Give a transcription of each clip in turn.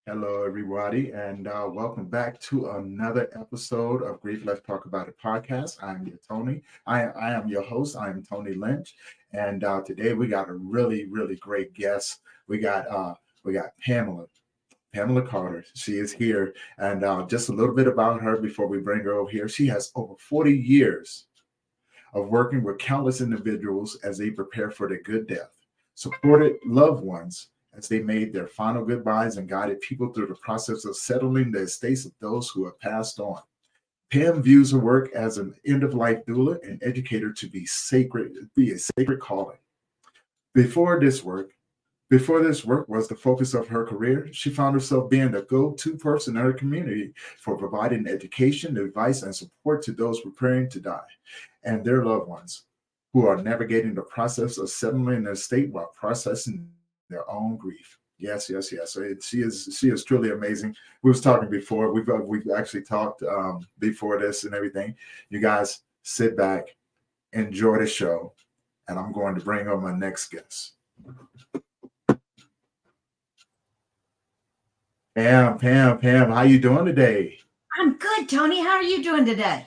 Hello, everybody, and welcome back to another episode of Grief Let's Talk About It podcast. I'm your Tony. I am your host. I am Tony Lynch, and today we got a really great guest. We got Pamela Carter. She is here, and just a little bit about her before we bring her over here. She has over 40 years of working with countless individuals as they prepare for their good death, supported loved ones as they made their final goodbyes, and guided people through the process of settling the estates of those who have passed on. Pam views her work as an end-of-life doula and educator to be a sacred calling. Before this work, before this work was the focus of her career, she found herself being the go-to person in her community for providing education, advice, and support to those preparing to die and their loved ones who are navigating the process of settling their estate while processing their own grief. Yes. So she is truly amazing. We was talking before. We've actually talked before this and everything. You guys sit back, enjoy the show, and I'm going to bring on my next guest. Pam, how you doing today? I'm good, Tony. How are you doing today?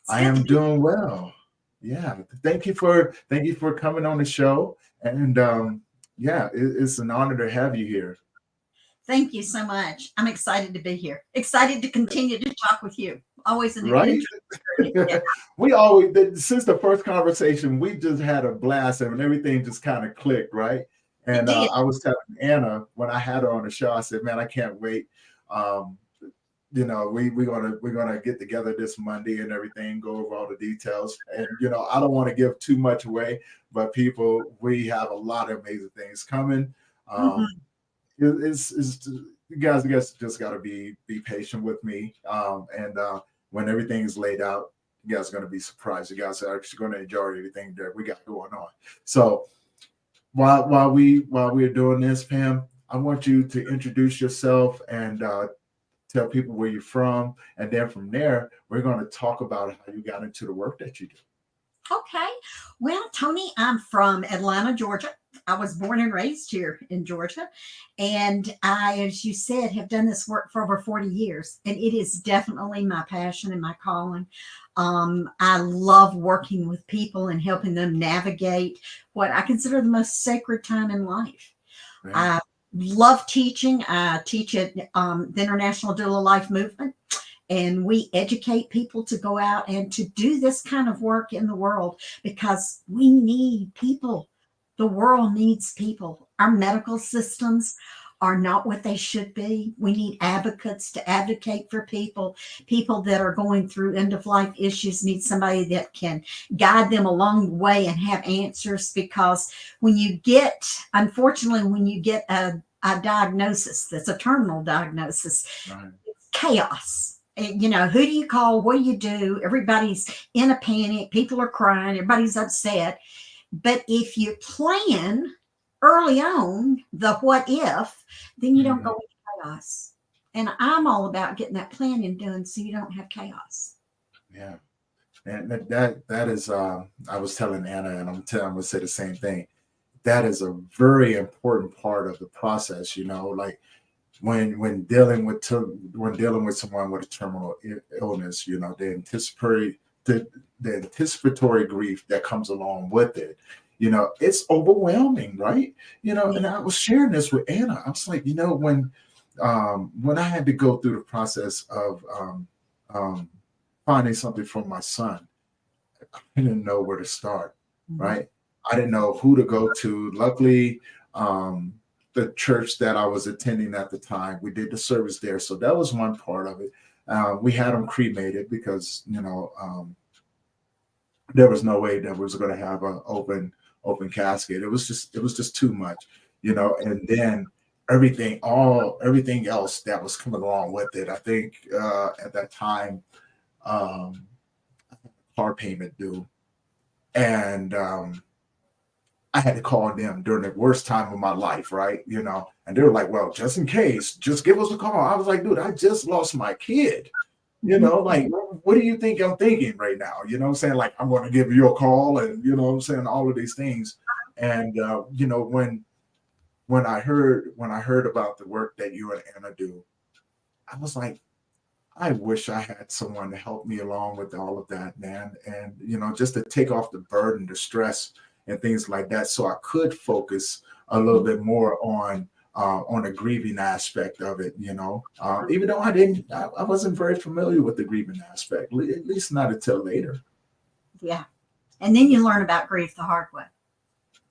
It's I good to am be. doing well. Yeah, thank you for coming on the show, and yeah, it's an honor to have you here. Thank you so much. I'm excited to be here. Excited to continue to talk with you. Always an Right? interesting journey. Yeah, Since the first conversation, we just had a blast and everything just kind of clicked, right? it And did. I was telling Anna when I had her on the show, I said, "Man, I can't wait. Um, we're gonna get together this Monday and everything, go over all the details. And I don't want to give too much away, but people, we have a lot of amazing things coming. Mhm. Um, it's you guys just got to be patient with me. And when everything is laid out, you guys are going to be surprised. You guys are actually going to enjoy everything that we got going on. So while we're doing this, Pam, I want you to introduce yourself and tell people where you're from, and then from there, we're going to talk about how you got into the work that you do. Okay. Well, Tony, I'm from Atlanta, Georgia. I was born and raised here in Georgia. And I, as you said, have done this work for over 40 years. And it is definitely my passion and my calling. I love working with people and helping them navigate what I consider the most sacred time in life. Right? I love teaching. I teach at the International Doula Life Movement, and we educate people to go out and to do this kind of work in the world because we need people. The world needs people. Our medical systems are not what they should be. We need advocates to advocate for people. People that are going through end of life issues need somebody that can guide them along the way and have answers, because when you get, unfortunately, when you get a diagnosis that's a terminal diagnosis, Right. chaos. Who do you call? What do you do? Everybody's in a panic. People are crying. Everybody's upset. But if you plan early on the what if, then you don't Mhm. go into chaos. And I'm all about getting that planning done so you don't have chaos. Yeah. And that is I was telling Anna, and I'm gonna say the same thing. That is a very important part of the process, like when dealing with someone with a terminal illness, the, the anticipatory grief that comes along with it. It's overwhelming, right? And I was sharing this with Anna. I was like, when I had to go through the process of um, finding something for my son, I didn't know where to start, Mhm. right? I didn't know who to go to. Luckily, the church that I was attending at the time, we did the service there. So that was one part of it. We had them cremated because, there was no way that we was going to have an open casket. It was just too much, and then everything else that was coming along with it. I think at that time, um, car payment due, and I had to call them during the worst time of my life, right? And they were like, "Well, just in case, just give us a call." I was like, "Dude, I just lost my kid. Like, what do you think I'm thinking right now? What I'm saying? Like, I'm going to give you a call, and what I'm saying, all of these things." And when when I heard about the work that you and Anna do, I was like, I wish I had someone to help me along with all of that, man. And just to take off the burden, the stress, and things like that, so I could focus a little bit more on the grieving aspect of it. Even though I wasn't very familiar with the grieving aspect, at least not until later. Yeah. And then you learn about grief the hard way.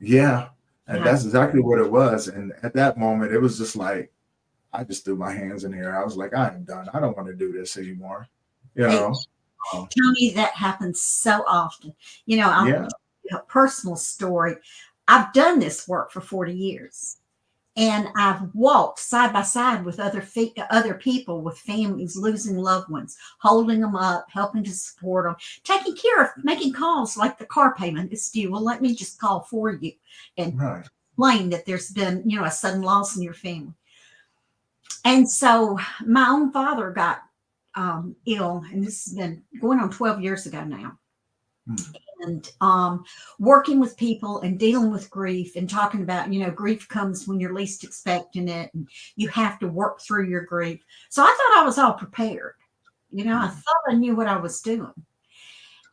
Yeah, and Yeah. that's exactly what it was. And at that moment, it was just like I just threw my hands in the air. I was like, I am done. I don't want to do this anymore. You Hey, know. Um, Tony, that happens so often. I'll yeah. a personal story. I've done this work for 40 years. And I've walked side by side with other people with families losing loved ones, holding them up, helping to support them, taking care of, making calls like the car payment is due. Well, let me just call for you and Right. explain that there's been, a sudden loss in your family. And so my own father got ill, and this has been going on 12 years ago now. Hmm. And working with people and dealing with grief and talking about, grief comes when you're least expecting it, and you have to work through your grief. So I thought I was all prepared. I Hmm. thought I knew what I was doing.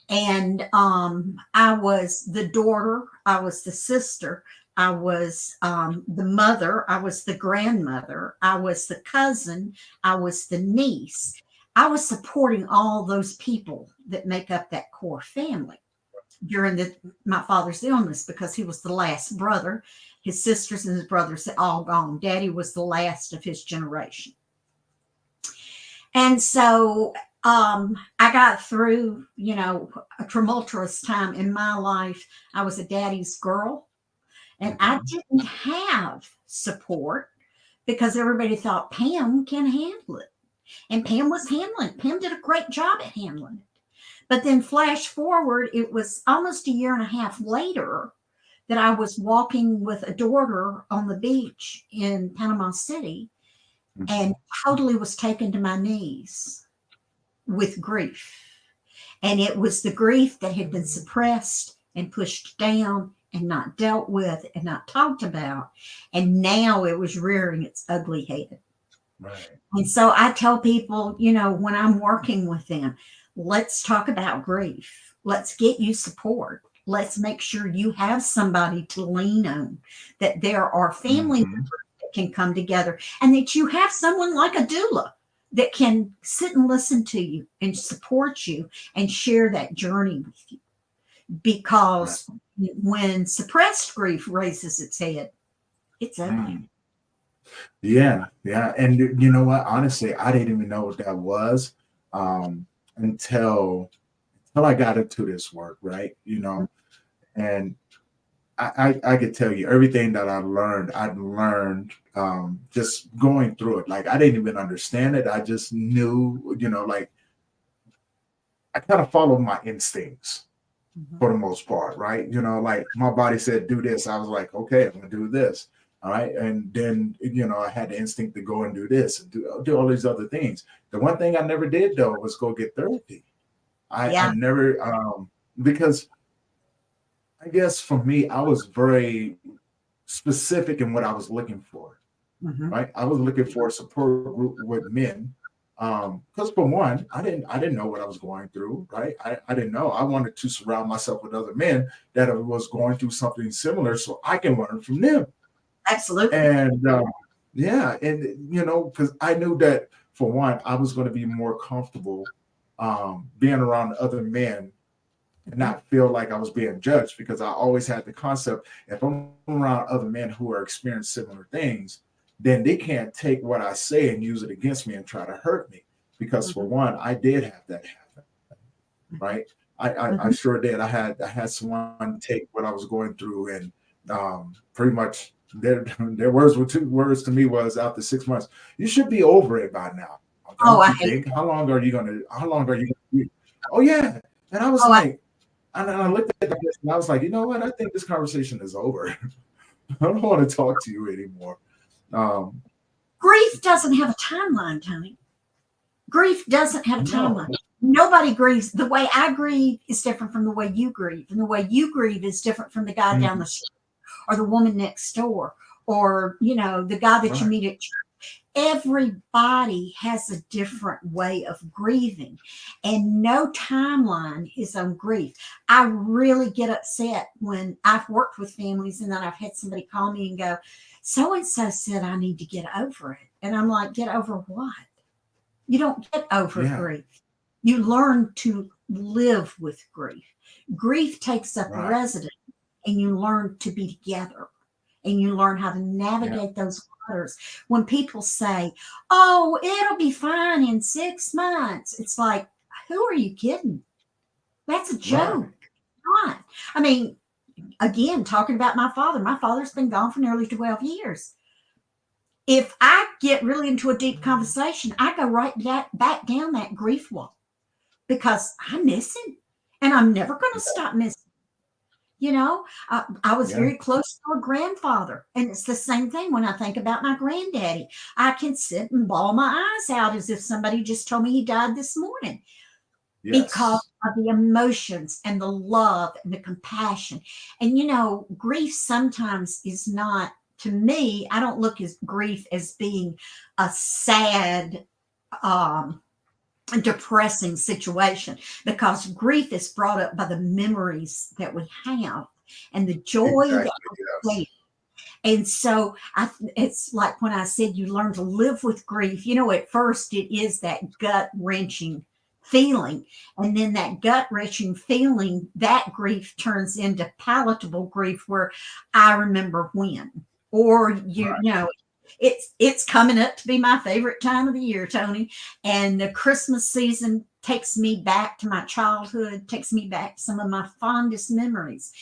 And I was the daughter, I was the sister, I was the mother, I was the grandmother, I was the cousin, I was the niece. I was supporting all those people that make up that core family during my father's illness, because he was the last brother. His sisters and his brothers had all gone. Daddy was the last of his generation. And so I got through, a tumultuous time in my life. I was a daddy's girl, and I Hmm. didn't have support because everybody thought Pam can handle it. And Pam was handling it. Pam did a great job at handling it. But then flash forward, it was almost a year and a half later that I was walking with a daughter on the beach in Panama City and Hmm. totally was taken to my knees with grief. And it was the grief that had been suppressed and pushed down and not dealt with and not talked about. And now it was rearing its ugly head. Right. And so I tell people, when I'm working with them, let's talk about grief. Let's get you support. Let's make sure you have somebody to lean on, that there are family Hmm. members that can come together, and that you have someone like a doula that can sit and listen to you and support you and share that journey with you. Right. Because when suppressed grief raises its head, it's ugly. Mm. Yeah. Yeah. And you know what? Honestly, I didn't even know what that was um, until I got into this work, right? And I could tell you everything that I learned just going through it. Like I didn't even understand it. I just knew, like I kind of followed my instincts Mhm. for the most part, right? Like my body said, do this. I was like, okay, I'm gonna do this. All right. And then, I had the instinct to go and do this and do all these other things. The one thing I never did though was go get therapy. I Yeah. never, because I guess for me, I was very specific in what I was looking for, Hmm. right? I was looking for a support group with men. Because for one, I didn't know what I was going through, right? I didn't know. I wanted to surround myself with other men that was going through something similar so I can learn from them. Absolutely. And yeah, and because I knew that for one, I was going to be more comfortable being around other men and Mhm. not feel like I was being judged, because I always had the concept, if I'm around other men who are experiencing similar things, then they can't take what I say and use it against me and try to hurt me. Because for Mhm. one, I did have that happen, right? I Mhm. sure did. I had someone take what I was going through and pretty much their words were two words to me was after 6 months, you should be over it by now. Oh, Don't I you hate think? that. How long are you gonna be? Oh yeah. And I was Oh, like, and I looked at that person and I was like, you know what? I think this conversation is over. I don't want to talk to you anymore. Um, grief doesn't have a timeline, Tony. Grief doesn't have a no. timeline. Nobody grieves. The way I grieve is different from the way you grieve. And the way you grieve is different from the guy down Mhm. the street or the woman next door or, the guy that you Right. meet at church. Everybody has a different way of grieving, and no timeline is on grief. I really get upset when I've worked with families and then I've had somebody call me and go, so and so said I need to get over it. And I'm like, get over what? You don't get over Yeah. grief. You learn to live with grief. Grief takes up Right. residence, and you learn to be together, and you learn how to Yeah. navigate those waters. When people say, oh, it'll be fine in 6 months, it's like, who are you kidding? That's a Right. joke. Not. I mean, again, talking about my father's been gone for nearly 12 years. If I get really into a deep conversation, I go right back down that grief wall because I miss him and I'm never going to stop missing. I was Yeah. very close to a grandfather, and it's the same thing when I think about my granddaddy. I can sit and bawl my eyes out as if somebody just told me he died this morning because Yes. of the emotions and the love and the compassion. And grief sometimes is not, to me, I don't look at grief as being a sad, um, depressing situation, because grief is brought up by the memories that we have and the joy that Exactly. we Yes. feel. And so it's like when I said you learn to live with grief, at first it is that gut wrenching feeling. And then that gut wrenching feeling, that grief turns into palatable grief where I remember when, or Right. it's coming up to be my favorite time of the year, Tony. And the Christmas season takes me back to my childhood, takes me back to some of my fondest memories.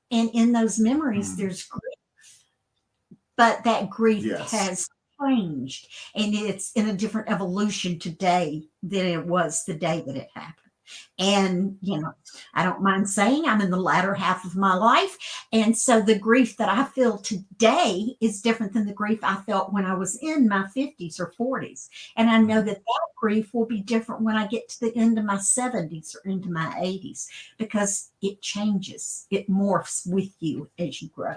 And in those memories, Mm. there's grief, but that grief Yes. has changed and it's in a different evolution today than it was the day that it happened. And, I don't mind saying I'm in the latter half of my life. And so the grief that I feel today is different than the grief I felt when I was in my 50s or 40s. And I know Mhm. that grief will be different when I get to the end of my 70s or into my 80s, because it changes, it morphs with you as you grow.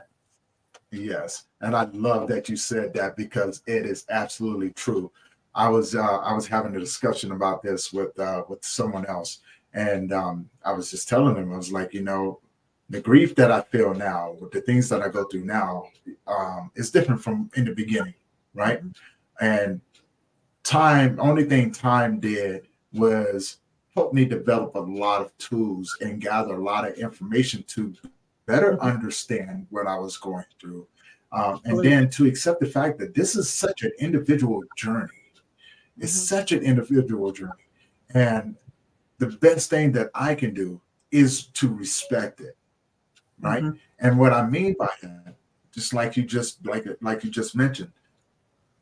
Yes, and I love that you said that because it is absolutely true. I was having a discussion about this with someone else, and I was just telling them, I was like, the grief that I feel now, with the things that I go through now, is different from in the beginning, right? Mhm. And time, only thing time did was help me develop a lot of tools and gather a lot of information to better Mhm. understand what I was going through. And Absolutely. then to accept the fact that this is such an individual journey. It's Mhm. such an individual journey. And the best thing that I can do is to respect it, right? Mhm. And what I mean by that, just like you just mentioned,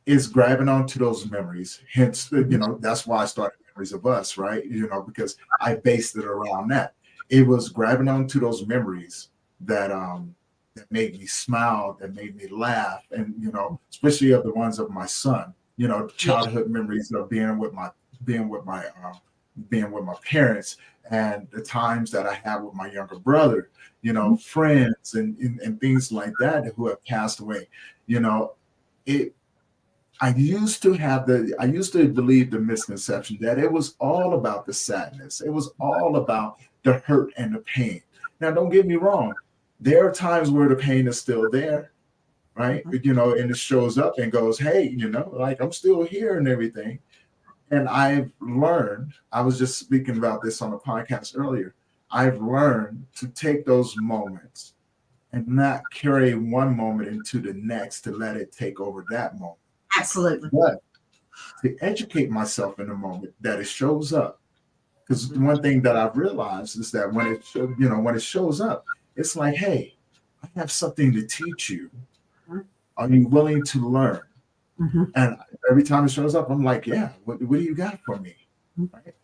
is grabbing onto those memories. Hence, Mhm. that's why I started Memories of Us, right? Because I based it around that. It was grabbing onto those memories that made me smile, that made me laugh, and especially of the ones of my son. Yeah. Childhood memories of being with my being with my parents, and the times that I had with my younger brother. Mhm. Friends and things like that who have passed away. You know, it I used to believe the misconception that it was all about the sadness. It was all about the hurt and the pain. Now, don't get me wrong. There are times where the pain is still there, right? Mhm. And it shows up and goes, hey, like I'm still here and everything. And I've learned, I was just speaking about this on a podcast earlier. I've learned to take those moments and not carry one moment into the next to let it take over that moment. Absolutely. But to educate myself in the moment that it shows up. Because Mhm. one thing that I've realized is that when it shows up, it's like, hey, I have something to teach you. Mhm. Are you willing to learn? Mhm. And every time it shows up, I'm like, yeah, what do you got for me? Mhm. Right?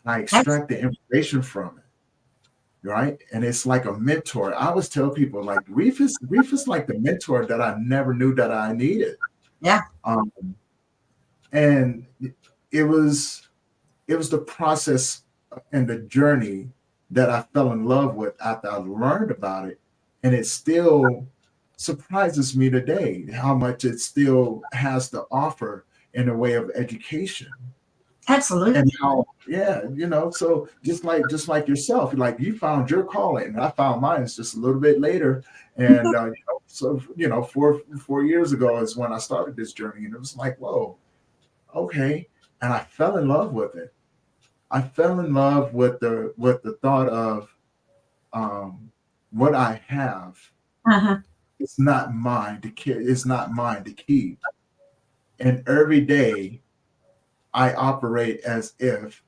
And I That's extract the information from it. Right. And it's like a mentor. I always tell people like grief is like the mentor that I never knew that I needed. Yeah. Um, and it was it was the process and the journey that I fell in love with after I learned about it. And it still surprises me today how much it still has to offer in the way of education. And Absolutely. how, yeah, so just like yourself, like you found your calling, and I found mine just a little bit later. And so 4 years ago is when I started this journey, and it was like, whoa, okay. And I fell in love with it. I fell in love with the thought of, um, what I have. Uh-huh. It's not mine to keep. It's not mine to keep. And every day I operate as if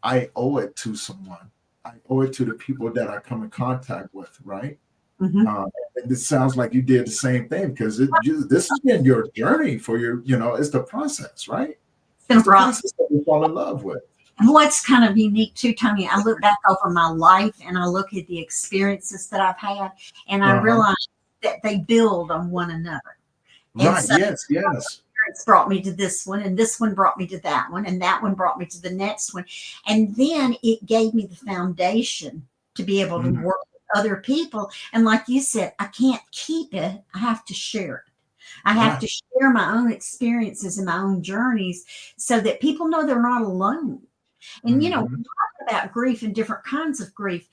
I owe it to someone. I owe it to the people that I come in contact with, right? Hmm. And it sounds like you did the same thing, because this has been your journey for it's the process, right? It's been It's a the process. process that we fall in love with. And what's kind of unique too, Tony, I look back over my life and I look at the experiences that I've had, and I Uh-huh. realize that they build on one another. And Right. so Yes. Yes. it's brought me to this one, and this one brought me to that one, and that one brought me to the next one. And then it gave me the foundation to be able to Mhm. work with other people. And like you said, I can't keep it, I have to share it. I have Right. to share my own experiences and my own journeys so that people know they're not alone. And, Hmm. we talk about grief and different kinds of grief.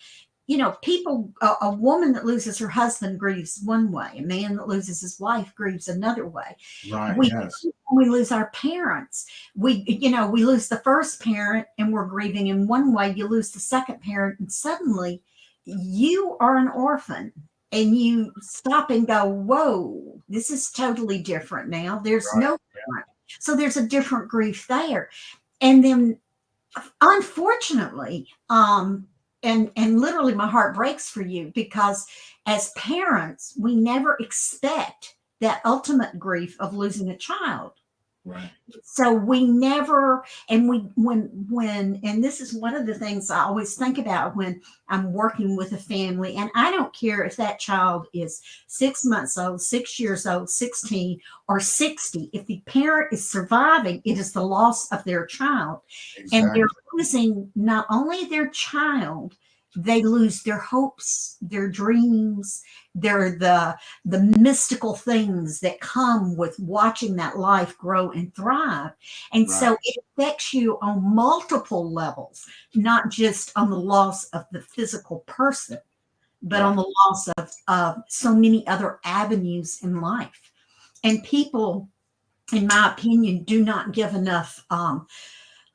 People, a woman that loses her husband grieves one way, a man that loses his wife grieves another way. Right. We, Yes. when we lose our parents, we lose the first parent and we're grieving in one way. You lose the second parent, and suddenly you are an orphan. And you stop and go, whoa, this is totally different now. There's Right. no parent. So there's a different grief there. And then unfortunately, and literally my heart breaks for you, because as parents we never expect that ultimate grief of losing a child. Right. So we never, and we when and this is one of the things I always think about when I'm working with a family, and I don't care if that child is 6 months old, 6 years old, 16, or 60. If the parent is surviving, it is the loss of their child. And they're Exactly. losing not only their child, they lose their hopes, their dreams, the mystical things that come with watching that life grow and thrive. And Right. so it affects you on multiple levels, not just on the loss of the physical person, but on Right. the loss of so many other avenues in life. And people, in my opinion, do not give enough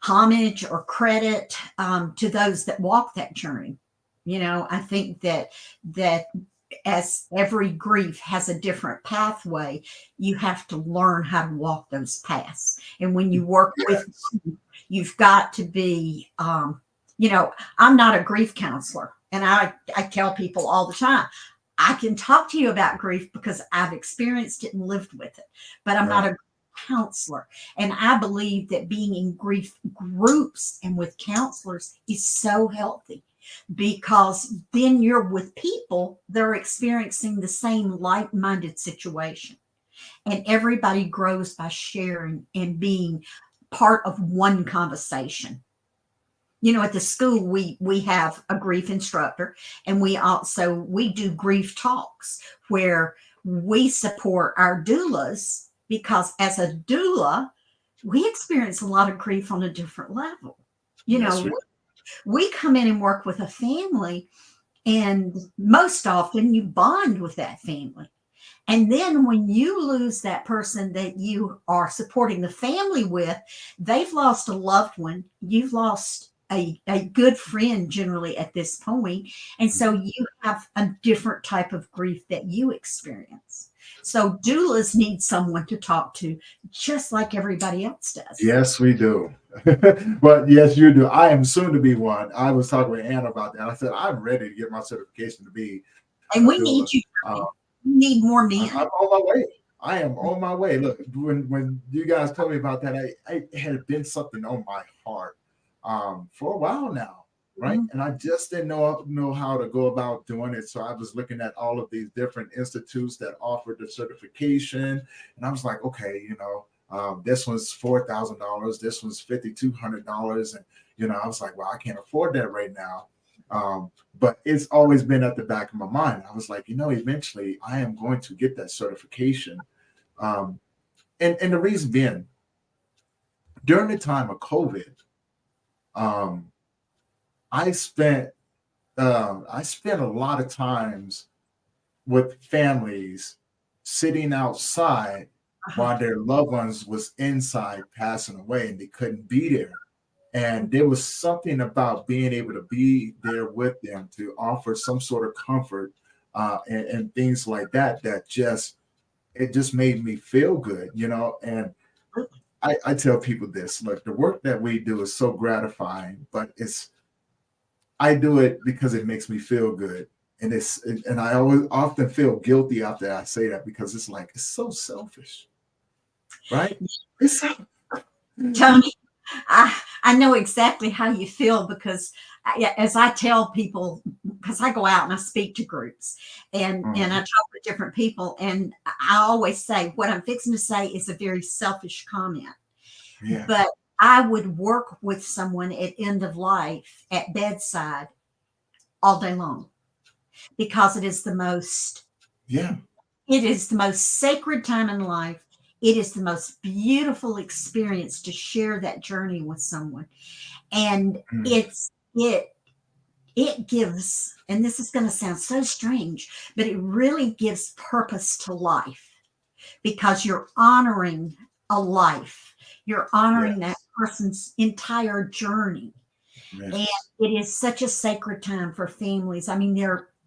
homage or credit to those that walk that journey. I think that as every grief has a different pathway, you have to learn how to walk those paths. And when you work with, Yes. you've got to be, I'm not a grief counselor. And I tell people all the time, I can talk to you about grief because I've experienced it and lived with it, but I'm not Right. a counselor. And I believe that being in grief groups and with counselors is so healthy, because then you're with people that are experiencing the same like minded situation. And everybody grows by sharing and being part of one conversation. At the school we have a grief instructor, and we do grief talks where we support our doulas, because as a doula we experience a lot of grief on a different level. you Yes. know we come in and work with a family, and most often you bond with that family. And then when you lose that person that you are supporting the family with, they've lost a loved one. You've lost a good friend generally at this point. And so Mhm. you have a different type of grief that you experience. So doulas need someone to talk to, just like everybody else does. Yes, we do. But yes, you do. I am soon to be one. I was talking with Anna about that. I said I'm ready to get my certification to be And a we need doula. you. Uh, We need more I'm men. on my way. I am on my way. Look, when you guys told me about that, I had been something on my heart for a while now, right? Mhm. And I just didn't know how to go about doing it. So I was looking at all of these different institutes that offered the certification, and I was like, okay, this one's $4,000, this one's $5,200, and I was like, well, I can't afford that right now. But it's always been at the back of my mind. I was like, eventually I am going to get that certification. Um, and the reason being, during the time of COVID, um, I spent I spent a lot of times with families sitting outside Uh-huh. while their loved ones was inside passing away and they couldn't be there. And there was something about being able to be there with them to offer some sort of comfort, and things like that, that just it just made me feel good, And I tell people this: look, the work that we do is so gratifying, but I do it because it makes me feel good. And I always often feel guilty after I say that, because it's like it's so selfish, right? It's so Tony, I know exactly how you feel because as I tell people, because I go out and I speak to groups and I Mhm. talk with different people, and I always say what I'm fixing to say is a very selfish comment, Yeah, but I would work with someone at end of life at bedside all day long because yeah, it is the most sacred time in life. It is the most beautiful experience to share that journey with someone. And mm, it gives, and this is going to sound so strange, but it really gives purpose to life because you're honoring a life. You're honoring that yes, person's entire journey. And yes, it is such a sacred time for families. I mean,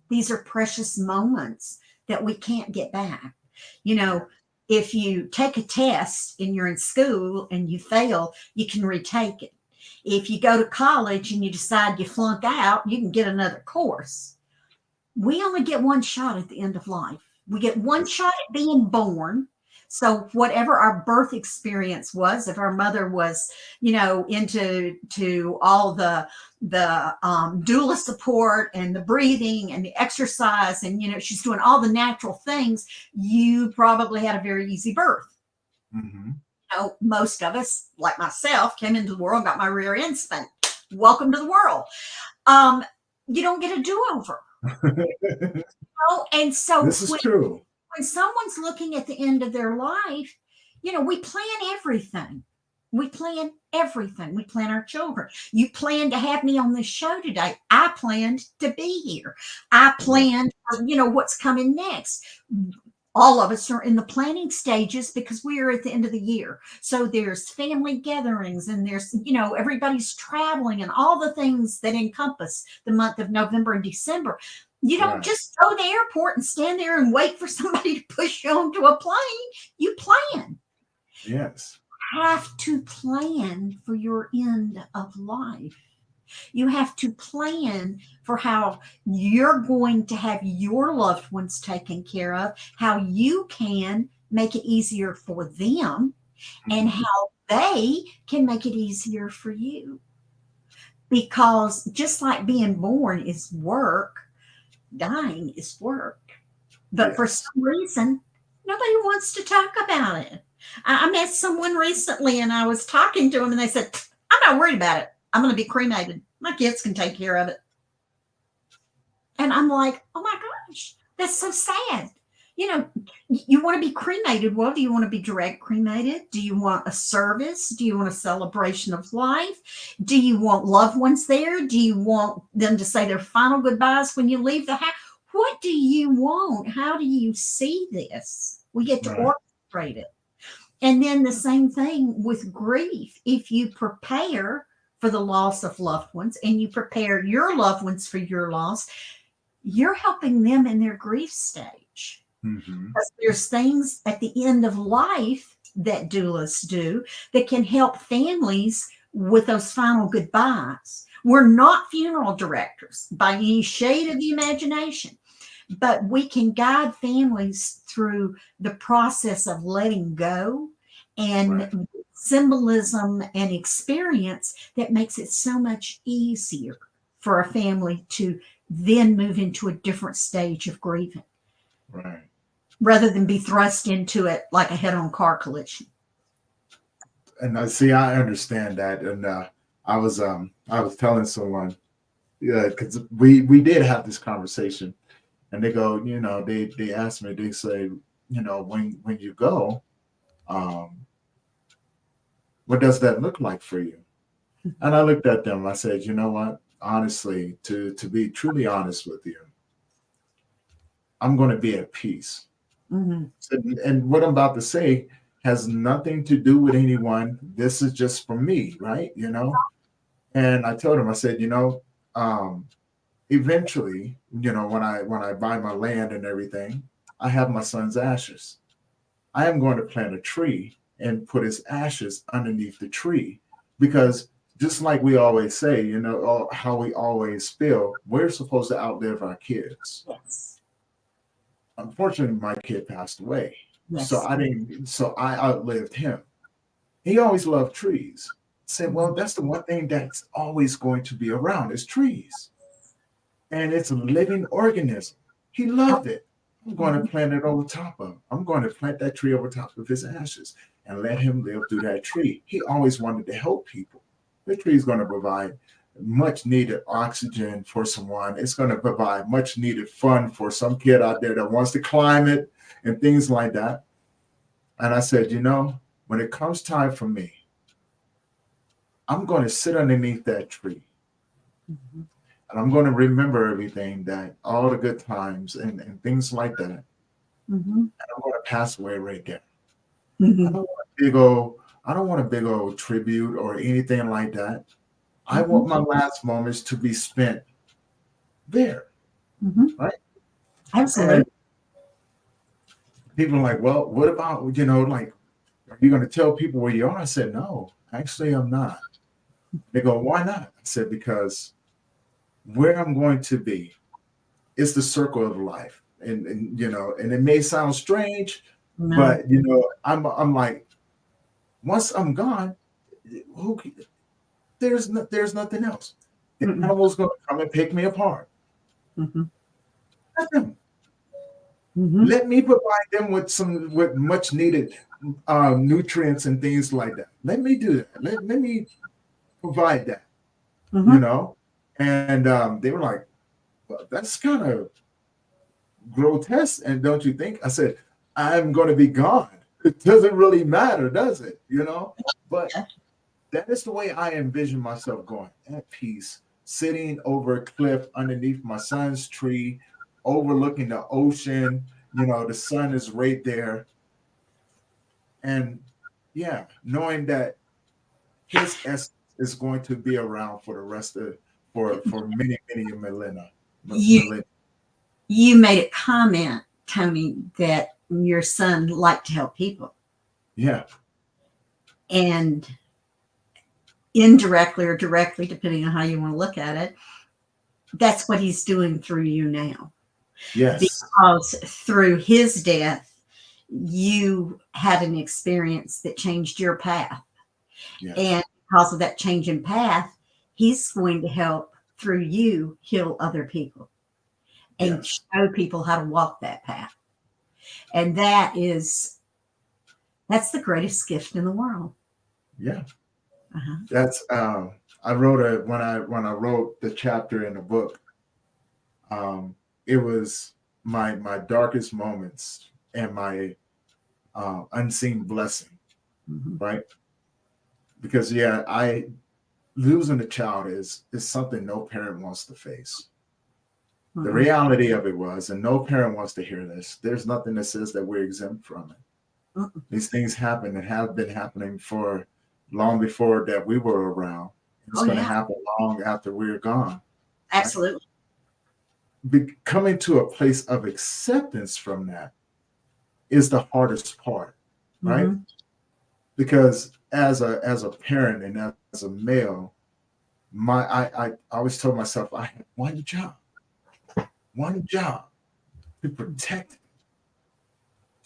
these are precious moments that we can't get back. You yeah, know, if you take a test and you're in school and you fail, you can retake it. If you go to college and you decide you flunk out, you can get another course. We only get one shot at the end of life. We get one that's shot at being born. So whatever our birth experience was, if our mother was, into to all the doula support and the breathing and the exercise, and she's doing all the natural things, you probably had a very easy birth. hmm Most of us, like myself, came into the world, got my rear end spanked. Welcome to the world. Um, you don't get a do over. And so This is true. when someone's looking at the end of their life, we plan everything. We plan everything. We plan our children. You planned to have me on this show today. I planned to be here. I Yeah, planned for, what's coming next. All of us are in the planning stages because we are at the end of the year. So there's family gatherings and there's, everybody's traveling and all the things that encompass the month of November and December. You don't right. just go to the airport and stand there and wait for somebody to push you onto a plane. You plan. Yes, Have to plan for your end of life. You have to plan for how you're going to have your loved ones taken care of, how you can make it easier for them, and hmm how they can make it easier for you. Because just like being born is work, dying is work. But for yes. some reason, nobody wants to talk about it. I met someone recently and I was talking to them and they said, I'm not worried about it. I'm going to be cremated. My kids can take care of it. And I'm like, oh my gosh, that's so sad. You want to be cremated. Well, do you want to be direct cremated? Do you want a service? Do you want a celebration of life? Do you want loved ones there? Do you want them to say their final goodbyes when you leave the house? What do you want? How do you see this? We get to Right. orchestrate it. And then the same thing with grief. If you prepare for the loss of loved ones and you prepare your loved ones for your loss, you're helping them in their grief stage. hmm Because there's things at the end of life that doulas do that can help families with those final goodbyes. We're not funeral directors by any shade of the imagination, but we can guide families through the process of letting go Right. and symbolism and experience that makes it so much easier for a family to then move into a different stage of grieving Right. rather than be thrust into it like a head-on car collision. And I see, I understand that. And I was telling someone, Yeah, because we did have this conversation, and they go, they asked me, they say, when you go, um, what does that look like for you? And I looked at them. I said, you know what? Honestly, to be truly honest with you, I'm going to be at peace. Mm-hmm. So, and what I'm about to say has nothing to do with anyone. This is just for me, right? And I told him, I said, um, eventually, when I buy my land and everything, I have my son's ashes. I am going to plant a tree and put his ashes underneath the tree because just like we always say, how we always feel, we're supposed to outlive our kids. Yes. Unfortunately, my kid passed away. So Yes. I outlived him. He always loved trees. I said, well, that's the one thing that's always going to be around is trees. And it's a living organism. He loved it. I'm going to Mhm. plant it over top of him. I'm going to plant that tree over top of his ashes and let him live through that tree. He always wanted to help people. The tree is going to provide much needed oxygen for someone. It's going to provide much needed fun for some kid out there that wants to climb it and things like that. And I said, when it comes time for me, I'm going to sit underneath that tree Mhm. and I'm going to remember everything that all the good times and things like that. And Mhm. I'm going to pass away right there. I Mhm. don't want a big old, I don't want a big old tribute or anything like that. I Mhm. want my last moments to be spent there, Mhm. right? And Absolutely. people are like, well, what about, like, are you going to tell people where you are? I said, no, actually, I'm not. They go, why not? I said, because where I'm going to be is the circle of life. And it may sound strange, No. but I'm like, once I'm gone, who there's nothing else. The Mm-mm. animal's gonna come and pick me apart. Mhm. Let them. Mhm. Let me provide them with much needed nutrients and things like that. Let me do that. Let me provide that, you Mhm. know. And they were like, well, that's kind of grotesque, and don't you think? I said, I'm going to be gone. It doesn't really matter, does it? But Yeah. that is the way I envision myself going at peace, sitting over a cliff underneath my son's tree, overlooking the ocean. The sun is right there. And yeah, knowing that his essence is going to be around for the rest of for many, many millennia. You you made a comment, Tony, that your son liked to help people, Yeah, and indirectly or directly, depending on how you want to look at it, that's what he's doing through you now. yes, Because through his death, you had an experience that changed your path. yes, And because of that change in path, he's going to help through you heal other people and yes, show people how to walk that path. And that's the greatest gift in the world. yeah. Uh-huh. That's I wrote when I wrote the chapter in the book. It was my darkest moments and my unseen blessing, Mm-hmm. right? Because yeah, I losing a child is something no parent wants to face. The Mm-hmm. reality of it was, and no parent wants to hear this. There's nothing that says that we're exempt from it. Mm-hmm. These things happen and have been happening for long before that we were around. It's Oh, going to yeah, happen long after we're gone, right? absolutely. Coming to a place of acceptance from that is the hardest part, right? Mm-hmm. Because as a parent and as a male, I always told myself I had one job to protect him,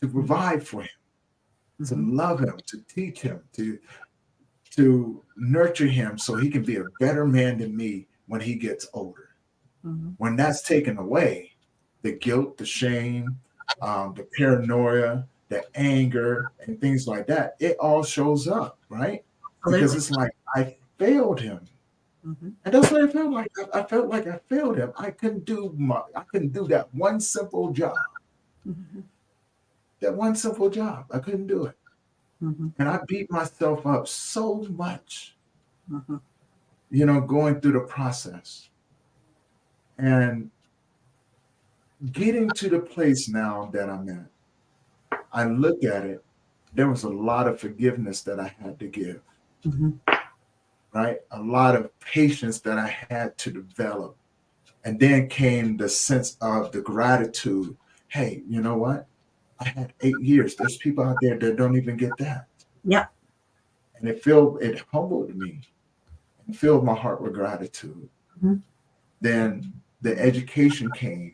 to provide for him, to Mm-hmm. love him, to teach him, to nurture him so he can be a better man than me when he gets older. Mm-hmm. When that's taken away, the guilt, the shame, the paranoia, the anger, and things like that, it all shows up, right? Because Absolutely. it's like I failed him. Mhm. And that's what I felt like. I felt like I failed him. I couldn't do that one simple job. Mhm. That one simple job. I couldn't do it. Mhm. And I beat myself up so much, Mhm. going through the process and getting to the place now that I'm at. I look at it, there was a lot of forgiveness that I had to give, Mhm. right? A lot of patience that I had to develop. And then came the sense of the gratitude. Hey, you know what? I had 8 years. There's people out there that don't even get that. Yep. And it humbled me and filled my heart with gratitude. Mhm. Then the education came,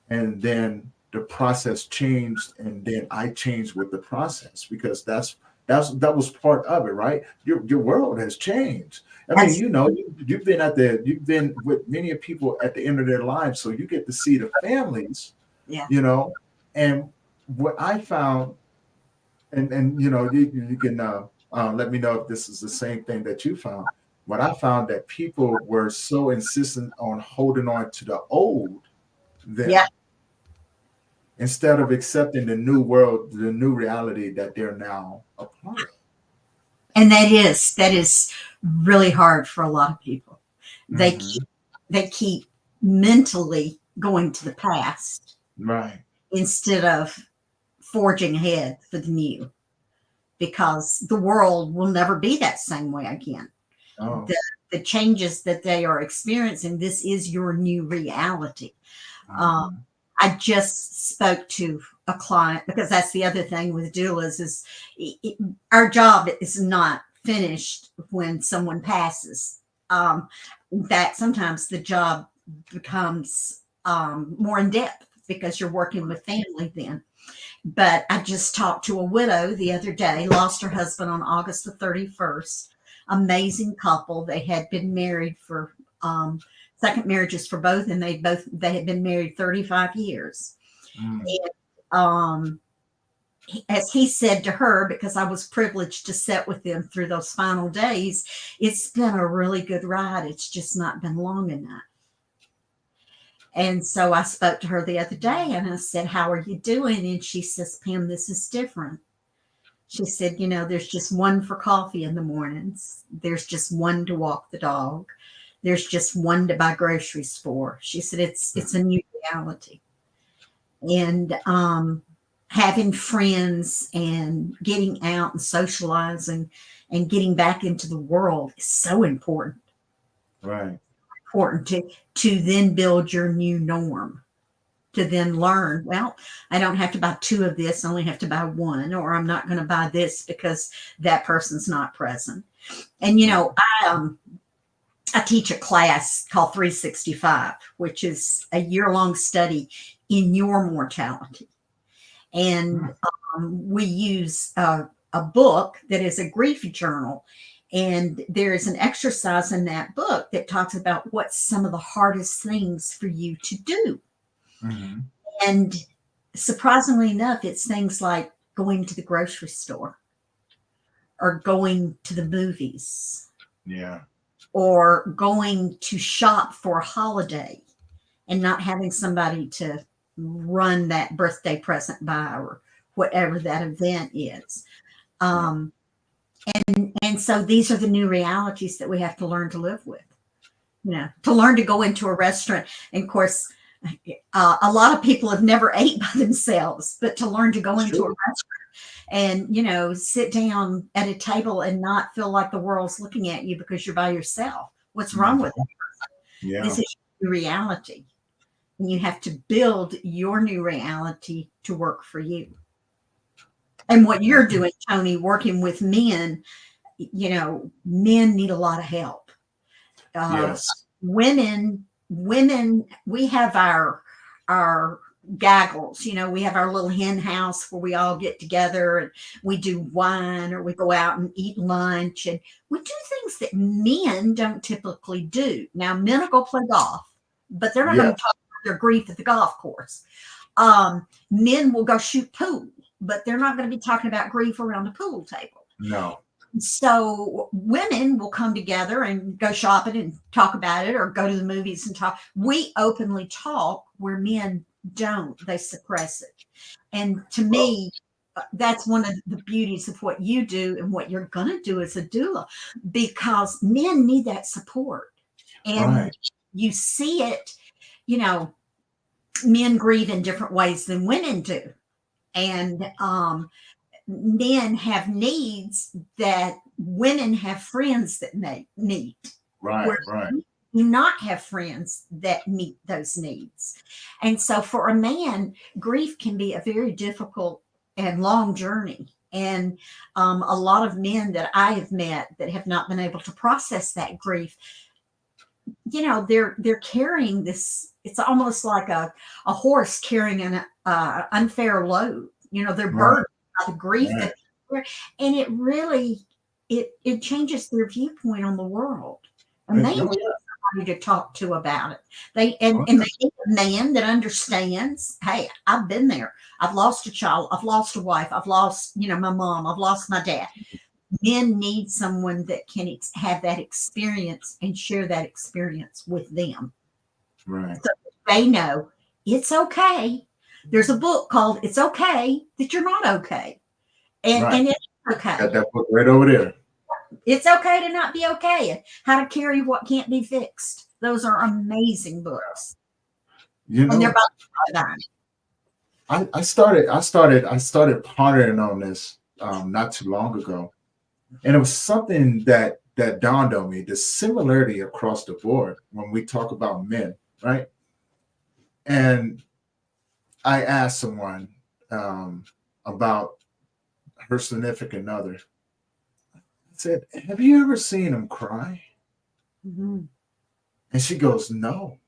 and then the process changed, and then I changed with the process, because that was part of it, right? Your world has changed. I mean, That's you've been with many people at the end of their lives, so you get to see the families, yeah. you know. And what I found, and you can let me know if this is the same thing that you found. What I found, that people were so insistent on holding on to the old them, Yeah. instead of accepting the new world, the new reality that they're now a part of. And that is really hard for a lot of people. They Hmm. keep they keep mentally going to the past Right. instead of forging ahead for the new, because the world will never be that same way again. Oh. The changes that they are experiencing, this is your new reality. Uh, Hmm. I just spoke to a client, because that's the other thing with doulas is our job is not finished when someone passes. That sometimes the job becomes more in depth because you're working with family then. But I just talked to a widow the other day, lost her husband on August the 31st. Amazing couple. They had been married for second marriages for both, and they had been married 35 years. Mm. And as he said to her, because I was privileged to sit with them through those final days, it's been a really good ride. It's just not been long enough. And so I spoke to her the other day and I said, "How are you doing?" And she says, "Pam, this is different." She said, "There's just one for coffee in the mornings. There's just one to walk the dog. There's just one to buy groceries for." She said, "It's a new reality." And having friends and getting out and socializing and getting back into the world is so important. Right. Important to then build your new norm, to then learn, well, I don't have to buy two of this, I only have to buy one, or I'm not going to buy this because that person's not present. And I teach a class called 365, which is a year-long study in your mortality. And Mm. we use a book that is a grief journal. And there is an exercise in that book that talks about what's some of the hardest things for you to do. Hmm. And surprisingly enough, it's things like going to the grocery store or going to the movies Yeah. or going to shop for a holiday and not having somebody to run that birthday present by or whatever that event is. Yeah. Um, and so these are the new realities that we have to learn to live with. To learn to go into a restaurant. And of course, a lot of people have never ate by themselves, but to learn to go That's into a true. restaurant and, sit down at a table and not feel like the world's looking at you because you're by yourself. What's wrong with Hmm. it? This Yeah. is your reality. And you have to build your new reality to work for you. And what you're doing, Tony, working with men, men need a lot of help. Uh, Yes. women, we have our gaggles. We have our little hen house where we all get together and we do wine or we go out and eat lunch, and we do things that men don't typically do. Now, men will go play golf, but they're not going Yep. to talk about their grief at the golf course. Men will go shoot pool, but they're not going to be talking about grief around the pool table. No. So women will come together and go shopping and talk about it, or go to the movies and talk. We openly talk where men don't, they suppress it. And to Well, me, that's one of the beauties of what you do and what you're going to do as a doula, because men need that support. right, And you see it, you know, men grieve in different ways than women do. And men have needs that women have friends that may meet, right, where right, we do not have friends that meet those needs. And so for a man, grief can be a very difficult and long journey. And a lot of men that I have met that have not been able to process that grief, they're carrying this. It's almost like a horse carrying an unfair load. They're right, burdened by the grief right. that, and it really, it changes their viewpoint on the world, and they Oh need yeah, somebody to talk to about it. They oh, and they need a man that understands. Hey, I've been there. I've lost a child. I've lost a wife. I've lost, my mom. I've lost my dad. Men need someone that can have that experience and share that experience with them, right, so they know it's okay. There's a book called "It's Okay That You're Not Okay," right. and it's okay. Got that book right over there. It's okay to not be okay. How to carry what can't be fixed. Those are amazing books, You and they're know, by design. I started pondering on this not too long ago, and it was something that dawned on me: the similarity across the board when we talk about men, right? And I asked someone about her significant other. I said, "Have you ever seen him cry?" Mhm, And she goes, "No,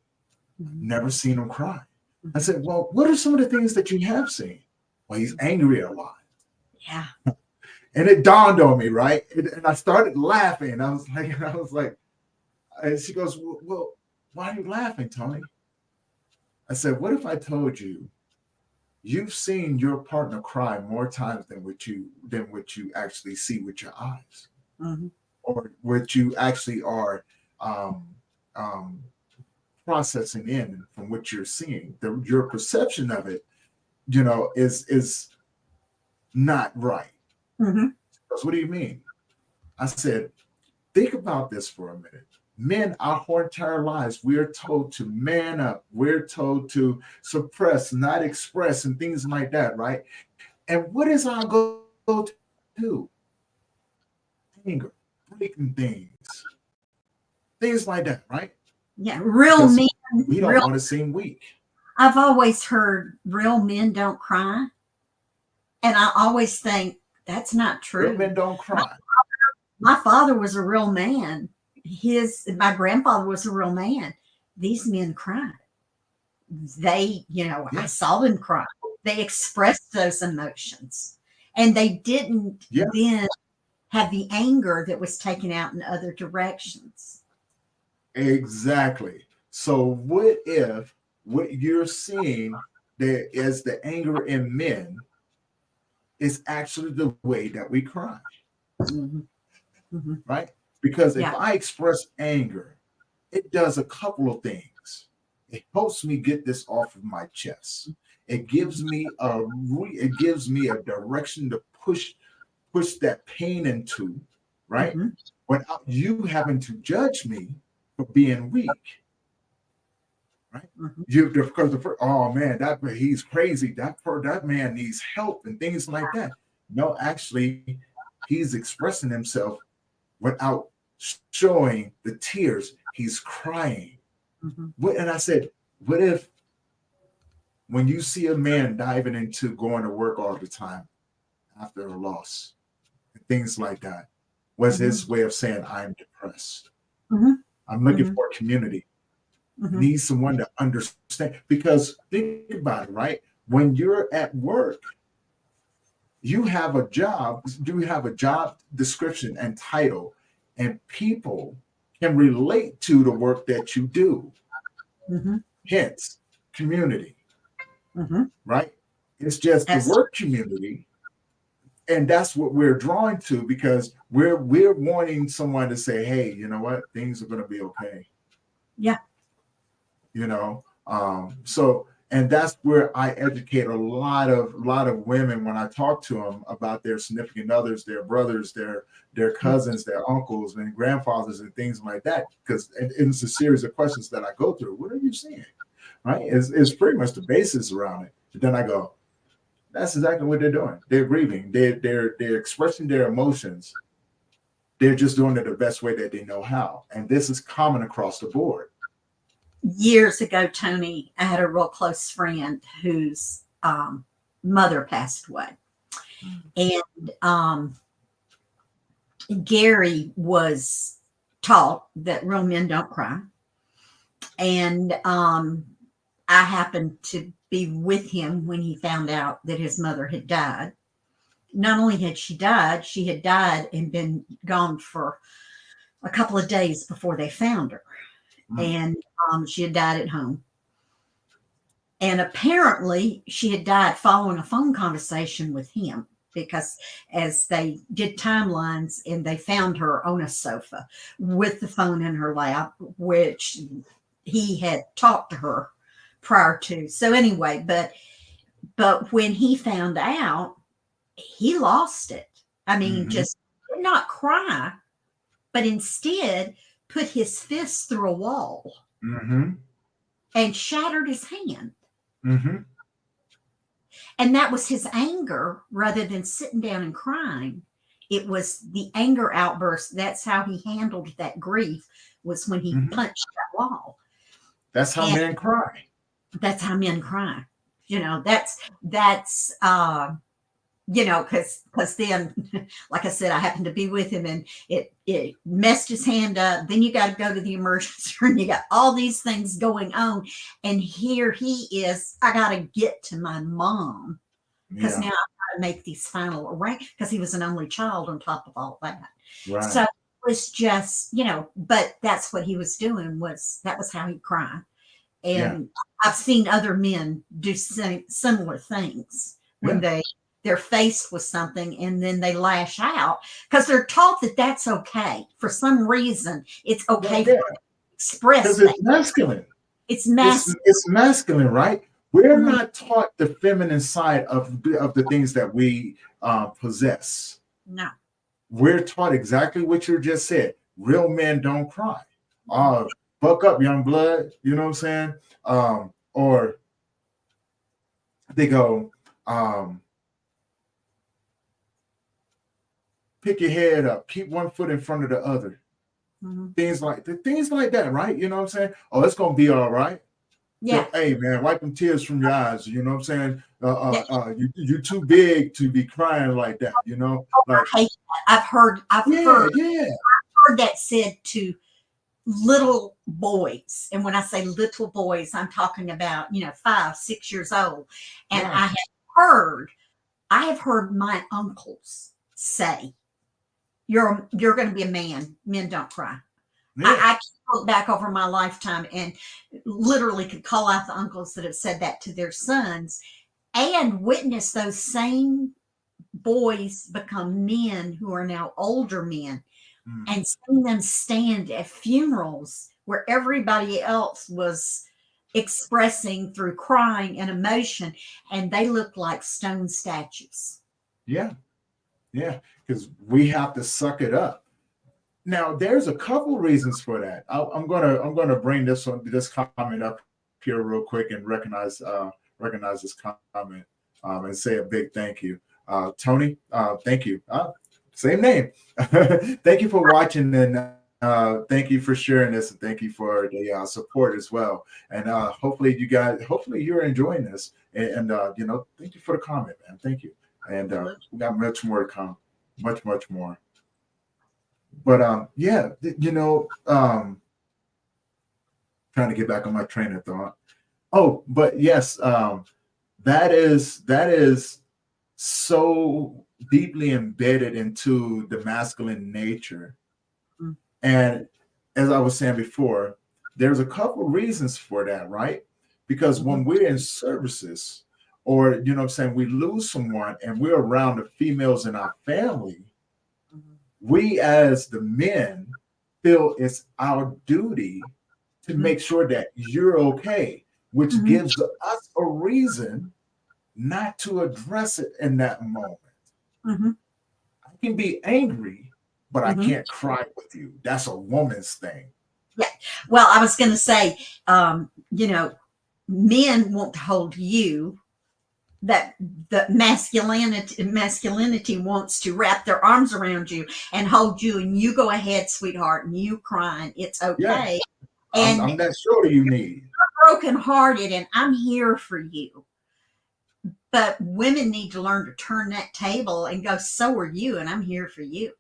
mhm, never seen him cry." I mhm. said, "Well, what are some of the things that you have seen?" Well, he's angry a lot. Yeah. And it dawned on me, right? And I started laughing. I was like, and she goes, "Well, why are you laughing, Tony?" I said, "What if I told you you've seen your partner cry more times than what you actually see with your eyes, Mhm, or what you actually are um, um, processing in from what you're seeing? Your perception of it, is not right." mhm, Because what do you mean? I said, think about this for a minute. Men, our whole entire lives, we're told to man up. We're told to suppress, not express, and things like that, right? And what is our go-to? Anger, breaking things, things like that, right? yeah. Real Because men, we don't real. want to seem weak. I've always heard real men don't cry, and I always think that's not Real true. men don't cry. My father was a real man. My grandfather was a real man. These men cried. I Yeah, saw them cry. They expressed those emotions, and they didn't yeah, then have the anger that was taken out in other directions. exactly. So what if what you're seeing there is the anger in men is actually the way that we cry, Mhm, mhm. right? Because if Yeah. I express anger, it does a couple of things. It helps me get this off of my chest. Mhm, It gives me a direction to push that pain into, right? mhm, Without you having to judge me for being weak, right? mhm, Because oh man, that he's crazy. That man needs help and things like that. No, actually, he's expressing himself without showing the tears. He's crying. mhm, And I said, what if when you see a man diving into going to work all the time after a loss and things like that, was mhm, his way of saying, I'm depressed. mhm, I'm looking mhm, for a community. I mhm, need someone to understand. Because think about it, right? When you're at work, you have a job description and title, and people can relate to the work that you do. mhm, Hence, community, mhm. right? It's just the That's work community And that's what we're drawing to, because we're wanting someone to say, hey, you know what, things are going to be okay. Yeah. So, and that's where I educate a lot of women when I talk to them about their significant others, their brothers, their cousins, their uncles and grandfathers and things like that, because it's a series of questions that I go through. What are you seeing? Right? It's pretty much the basis around it. And then I go, that's exactly what they're doing. They're grieving. They're expressing their emotions. They're just doing it the best way that they know how. And this is common across the board. Years ago, Tony, I had a real close friend whose mother passed away. And Gary was taught that real men don't cry. And I happened to be with him when he found out that his mother had died. Not only had she died and been gone for a couple of days before they found her. And she had died at home. And apparently she had died following a phone conversation with him, because as they did timelines and they found her on a sofa with the phone in her lap, which he had talked to her prior to. So anyway, but when he found out, he lost it. I mean, just did not cry, but instead put his fist through a wall and shattered his hand. And that was his anger, rather than sitting down and crying. It was the anger outburst. That's how he handled that grief, was when he punched that wall. That's how men cry. That's how men cry. That's because then, like I said, I happened to be with him, and it messed his hand up. Then you got to go to the emergency room. You got all these things going on. And here he is, I got to get to my mom, because now I've got to make these final arrangements, because he was an only child on top of all that. Right. So it was just, but that's what he was doing, that was how he cried. And I've seen other men do similar things when they're faced with something, and then they lash out, because they're taught that that's okay. For some reason, it's okay to express because things. It's masculine. It's masculine. It's masculine, right? We're not taught the feminine side of the things that we possess. No. We're taught exactly what you just said. Real men don't cry. Buck up, young blood. You know what I'm saying? Or they go, pick your head up, keep one foot in front of the other. Things like that, right? You know what I'm saying? Oh, it's gonna be all right. Yeah. So, hey man, wipe them tears from your eyes. You know what I'm saying? You're too big to be crying like that. Like, I hate that. I've heard that said to little boys. And when I say little boys, I'm talking about 5, 6 years old. And I have heard my uncles say, you're going to be a man. Men don't cry. I look back over my lifetime and literally could call out the uncles that have said that to their sons, and witness those same boys become men who are now older men, and seeing them stand at funerals where everybody else was expressing through crying and emotion, and they look like stone statues. Yeah, because we have to suck it up. Now, there's a couple reasons for that. I'm gonna bring this comment up here real quick and recognize this comment and say a big thank you, Tony. Thank you. Same name. Thank you for watching, and thank you for sharing this, and thank you for the support as well. And hopefully you're enjoying this. And thank you for the comment, man. Thank you. And we got much more to come, much more. But trying to get back on my train of thought. Oh, but yes, that is so deeply embedded into the masculine nature. And as I was saying before, there's a couple reasons for that, right? Because when we're in services, or you know what I'm saying, we lose someone and we're around the females in our family, Mhm. we as the men feel it's our duty to Mhm. make sure that you're okay, which Mhm. gives us a reason not to address it in that moment. Mhm. I can be angry, but I Mhm. can't cry with you. That's a woman's thing. Yeah. Well, I was going to say, you know, men want to hold you. That the masculinity wants to wrap their arms around you and hold you, and you go ahead, sweetheart, and you crying. It's Yeah, okay. I'm, And I'm that shoulder you need. brokenhearted, and I'm here for you. But women need to learn to turn that table and go, so are you, and I'm here for you.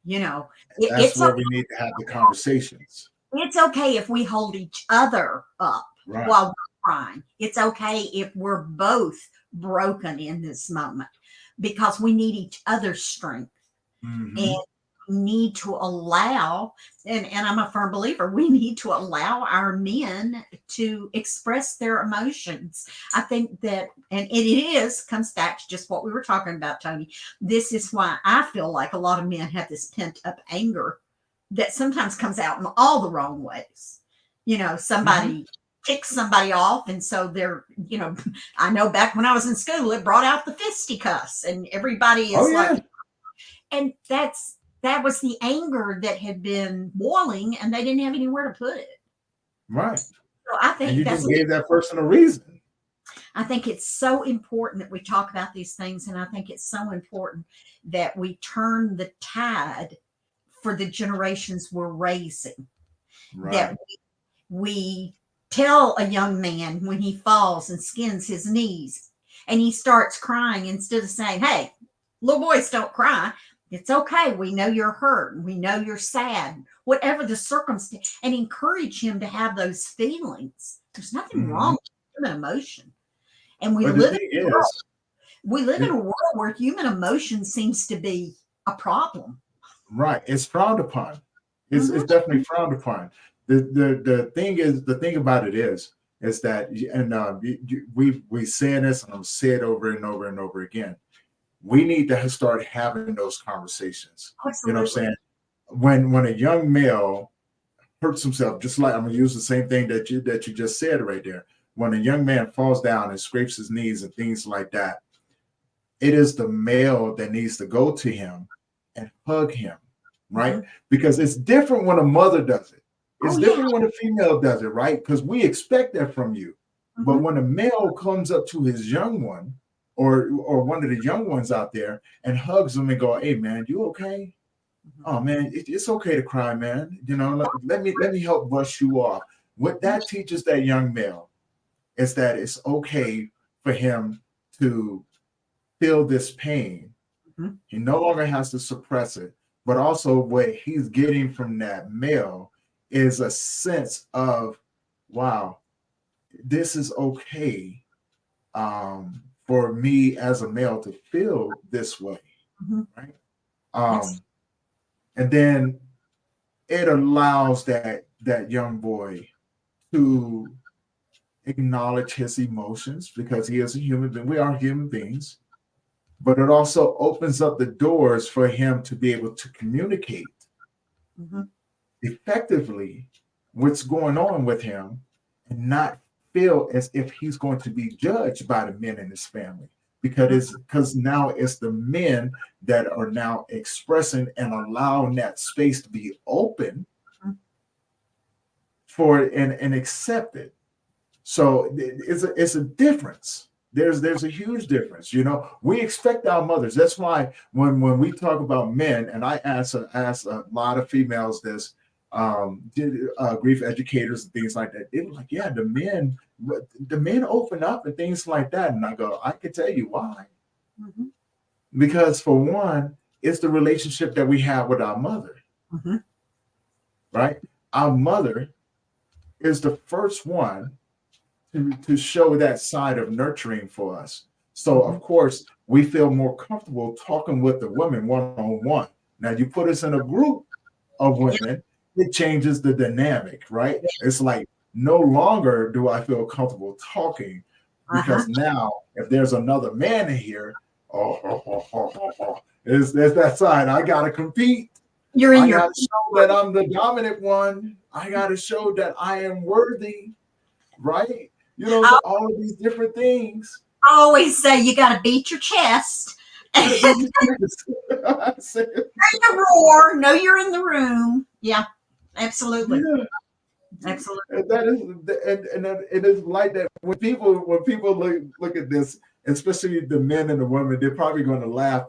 You know, That's it's where we need to have the conversations. it's okay if we hold each other up Right. while we're crying. It's okay if we're both broken in this moment because we need each other's strength. And Hmm. we need to allow, and I'm a firm believer, we need to allow our men to express their emotions. I think that, and it is, comes back to just what we were talking about, Tony. This is why I feel like a lot of men have this pent up anger that sometimes comes out in all the wrong ways. You know, Hmm. somebody ticks somebody off, and so they're, you know, I know back when I was in school, it brought out the fisticuffs, and everybody Oh is like, yeah. and that was the anger that had been boiling, and they didn't have anywhere to put it. Right. So I And think you that's just gave that person a reason. I think it's so important that we talk about these things, and I think it's so important that we turn the tide for the generations we're raising. Right. That we tell a young man when he falls and skins his knees and he starts crying, instead of saying, hey, little boys don't cry. It's okay. We know you're hurt. We know you're sad, whatever the circumstance, and encourage him to have those feelings. There's nothing Hmm. wrong with human emotion. And But the thing is, we live in it, a world where human emotion seems to be a problem. right, it's frowned upon. It's Mhm. definitely frowned upon. The thing is, the thing about it is that, and we saying this, and I'm say it over and over and over again. We need to start having those conversations. You know what I'm Absolutely. saying? When a young male hurts himself, just like I'm gonna use the same thing that you just said right there. When a young man falls down and scrapes his knees and things like that, it is the male that needs to go to him and hug him, right? Mhm. Because it's different when a mother does it. Oh, It's yeah. different when a female does it, right? Because we expect that from you. But Mhm. when a male comes up to his young one, or one of the young ones out there, and hugs him and go, "Hey man, you okay? Mhm. Oh man, it's okay to cry, man. You know, let me help brush you off." What Mhm. that teaches that young male is that it's okay for him to feel this pain. Mhm. He no longer has to suppress it, but also what he's getting from that male is a sense of, wow, this is okay, for me as a male to feel this way, Mhm. right? Yes. Um, and then it allows that young boy to acknowledge his emotions because he is a human being. We are human beings, but it also opens up the doors for him to be able to communicate Mhm. effectively what's going on with him and not feel as if he's going to be judged by the men in his family, because now it's the men that are now expressing and allowing that space to be open Mhm. for and accepted. So it's a difference. There's a huge difference. You know, we expect our mothers. That's why when we talk about men, and I ask a lot of females this, grief educators and things like that. They were like, yeah, the men open up and things like that. And I go, I can tell you why. Mhm. Because for one, it's the relationship that we have with our mother, Mhm. right? Our mother is the first one to show that side of nurturing for us. So of Mhm. course we feel more comfortable talking with the women one on one. Now you put us in a group of Yeah. women, it changes the dynamic, right? Yeah. It's like no longer do I feel comfortable talking Uh-huh. because now if there's another man in here, it's that side. I gotta compete. You're in I your gotta show that I'm the dominant one. I gotta show that I am worthy, right? So I all of these different things. always say you got to beat your chest. You gotta beat your chest. I said, The roar. Know you're in the room. Yeah, absolutely. yeah. Absolutely. And that is, and it is like that when people look at this, especially the men and the women, they're probably going to laugh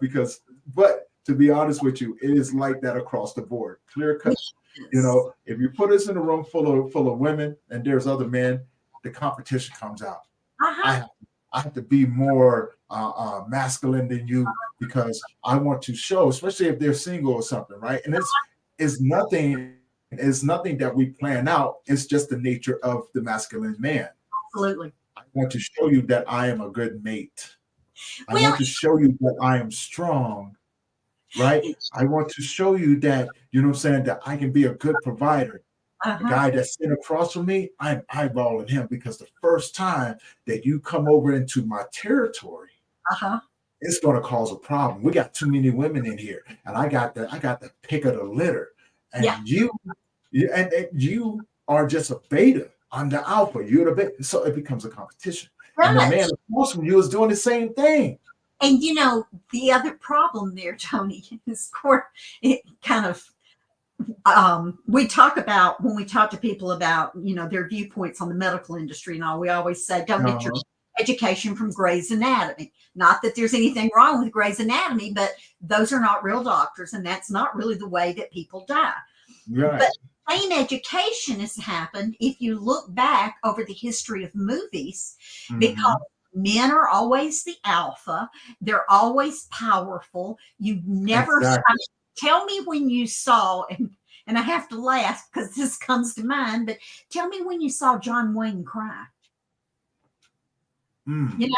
but to be honest with you, it is like that across the board, clear cut. Yes. If you put us in a room full of women and there's other men, the competition comes out. I Uh-huh. have, I have to be more masculine than you because I want to show, especially if they're single or something, right? And it's nothing. It's nothing that we plan out. It's just the nature of the masculine man. Absolutely. I want to show you that I am a good mate. I Well, want to show you that I am strong, right? I want to show you that, what I'm saying, that I can be a good provider. The uh-huh. guy that's sitting across from me, I'm eyeballing him because the first time that you come over into my territory, Uh-huh. it's going to cause a problem. We got too many women in here, and I got the pick of the litter, Yeah. and you are just a beta. I'm the alpha. You're the beta. So it becomes a competition, and the man Does. across from you is doing the same thing. And the other problem there, Tony, is course it kind of we talk about when we talk to people about their viewpoints on the medical industry and all. We always say, don't get your Uh-huh. education from Grey's Anatomy. Not that there's anything wrong with Grey's Anatomy, but those are not real doctors, and that's not really the way that people die. Right. But same education has happened if you look back over the history of movies, because Mhm. men are always the alpha. They're always powerful. You never Exactly. tell me when you saw, and I have to laugh because this comes to mind, but tell me when you saw John Wayne cry. You Mm. know,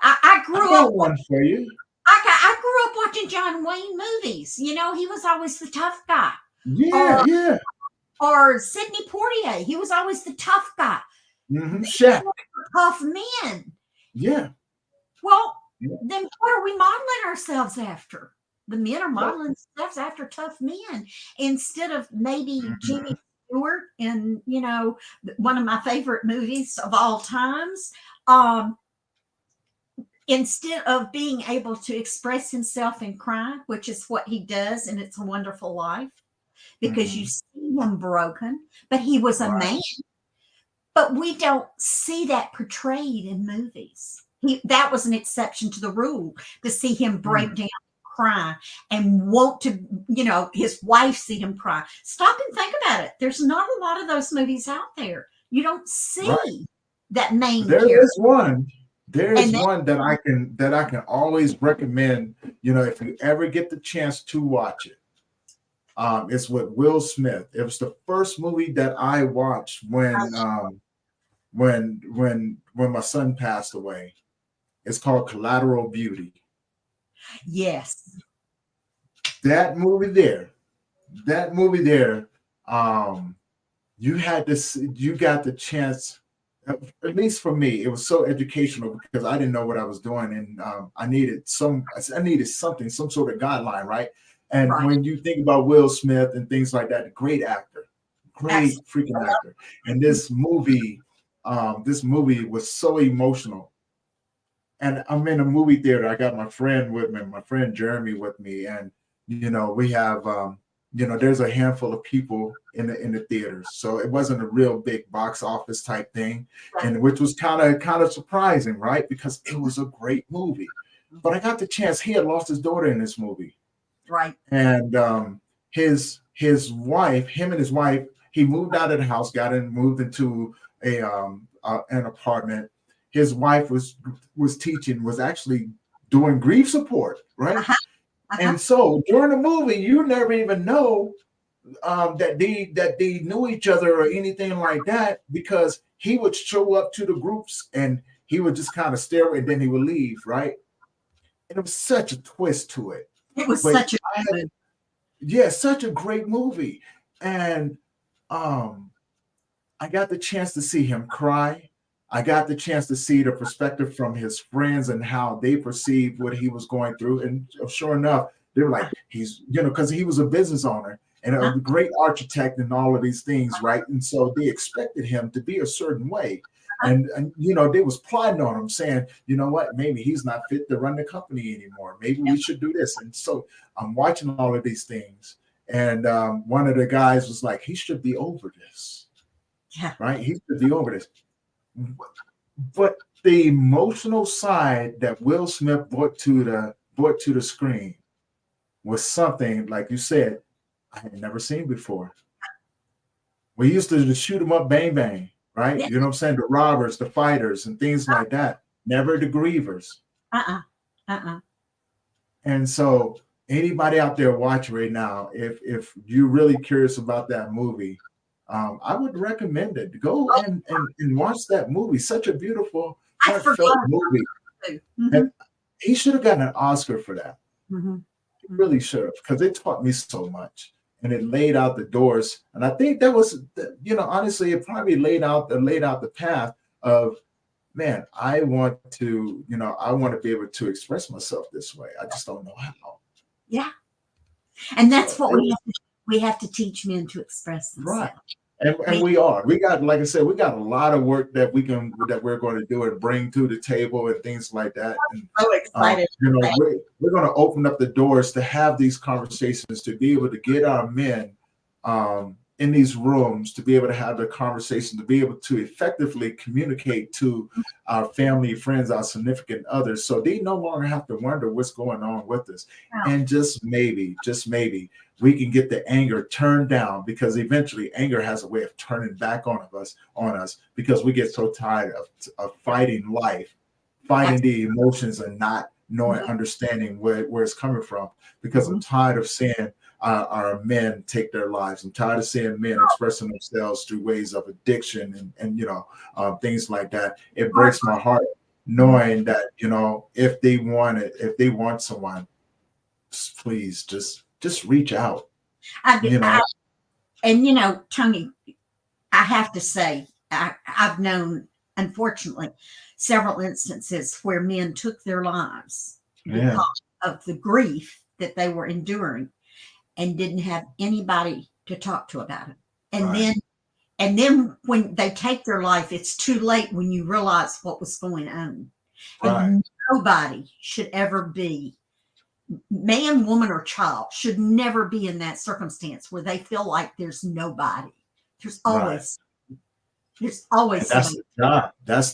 I I grew up. got one for you. I grew up watching John Wayne movies. He was always the tough guy. Yeah, Or yeah. Sidney Poitier, he was always the tough guy. Chef. Tough men. Yeah. Well, Yeah. then what are we modeling ourselves after? The men are Well, modeling themselves after tough men instead of maybe Jimmy mhm. Stewart in, one of my favorite movies of all times. Um, Instead of being able to express himself in crime, which is what he does in It's a Wonderful Life, because you Mhm. see him broken, but he was a Right. man. But we don't see that portrayed in movies. That was an exception to the rule, to see him break Mm. down, cry, and want to, his wife see him cry. Stop and think about it. There's not a lot of those movies out there. You don't Right. see that main There character. is one. There And is that, one that I can always recommend. If you ever get the chance to watch it, it's with Will Smith. It was the first movie that I watched when my son passed away. It's called Collateral Beauty. yes. That movie there, that movie there, um, you had this, you got the chance. At least for me, it was so educational because I didn't know what I was doing, and I needed something, some sort of guideline, right? And Right. when you think about Will Smith and things like that, great actor, great Absolutely. freaking actor. And this movie was so emotional. And I'm in a movie theater. I got my friend with me, my friend Jeremy with me, and we have there's a handful of people in the theaters, so it wasn't a real big box office type thing, Right. and which was kind of surprising, right? Because it was a great movie. But I got the chance. He had lost his daughter in this movie, Right. and his wife, him and his wife, he moved out of the house, moved into an apartment. His wife was teaching, was actually doing grief support, right? Uh-huh. Uh-huh. And so during the movie, you never even know that they knew each other or anything like that, because he would show up to the groups and he would just kind of stare and then he would leave, right? And it was such a twist to it. It was But such a I good movie. yeah, such a great movie. And um I got the chance to see him cry. I got the chance to see the perspective from his friends and how they perceived what he was going through. And sure enough, they were like, he's, because he was a business owner and a great architect and all of these things, right? And so they expected him to be a certain way. And they was plotting on him saying, you know what, maybe he's not fit to run the company anymore. Maybe we should do this. And so I'm watching all of these things. And one of the guys was like, he should be over this. Yeah. Right? He should be over this. But the emotional side that Will Smith brought to the screen was something, like you said, I had never seen before. We used to just shoot them up, bang, bang, right? Yeah. You know what I'm saying? The robbers, the fighters, and things like that. Never the grievers. And so anybody out there watching right now, if you're really curious about that movie, I would recommend it. Go and watch that movie. Such a beautiful, heartfelt movie. Mm-hmm. He should have gotten an Oscar for that. Mm-hmm. He really should have, because it taught me so much. And it laid out the doors. And I think that was, honestly, it probably laid out the path of, man, I want to be able to express myself this way. I just don't know how. Yeah. And that's what we have to teach men to express themselves. Right. And we got, like I said, we got a lot of work that we're going to do and bring to the table and things like that. And, I'm so excited. We're going to open up the doors to have these conversations, to be able to get our men in these rooms, to be able to have the conversation, to be able to effectively communicate to our family, friends, our significant others, so they no longer have to wonder what's going on with us. Wow. And just maybe, we can get the anger turned down, because eventually anger has a way of turning back on us, because we get so tired of fighting life, fighting the emotions, and not knowing, understanding where it's coming from, because I'm tired of seeing our men take their lives. I'm tired of seeing men expressing themselves through ways of addiction and things like that. It breaks my heart knowing that, if they want someone, please just reach out. Tony, I have to say, I've known, unfortunately, several instances where men took their lives because of the grief that they were enduring, and didn't have anybody to talk to about it. And then when they take their life, it's too late when you realize what was going on. Right. And nobody should ever be, man, woman, or child, should never be in that circumstance where they feel like there's nobody. There's always There's always that's the job. That's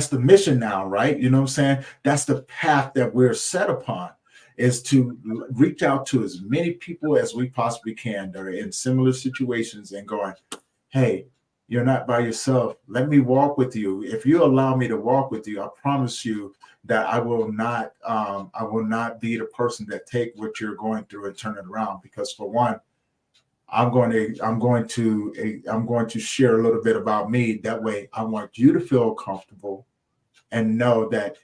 the mission now, right? You know what I'm saying? That's the path that we're set upon, is to reach out to as many people as we possibly can that are in similar situations and going, hey, you're not by yourself. Let me walk with you. If you allow me to walk with you, I promise you that I will not be the person that take what you're going through and turn it around. Because for one, I'm going to share a little bit about me. That way, I want you to feel comfortable and know that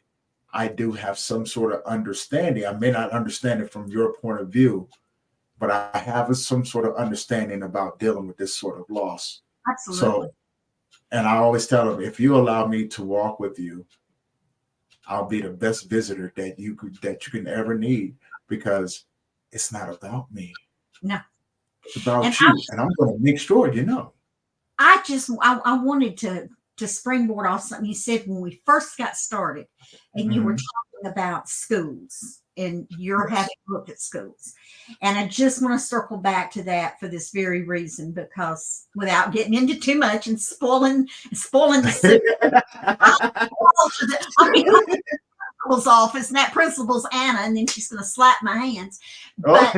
I do have some sort of understanding. I may not understand it from your point of view, but I have some sort of understanding about dealing with this sort of loss. Absolutely. So, and I always tell them, if you allow me to walk with you, I'll be the best visitor that you can ever need, because it's not about me. No. It's about you. And I'm going to make sure you know. I wanted to springboard off something you said when we first got started, and you were talking about schools, and you're having looked at schools. And I just want to circle back to that for this very reason, because without getting into too much and spoiling the secret, principal's office, and that principal's Anna, and then she's going to slap my hands. But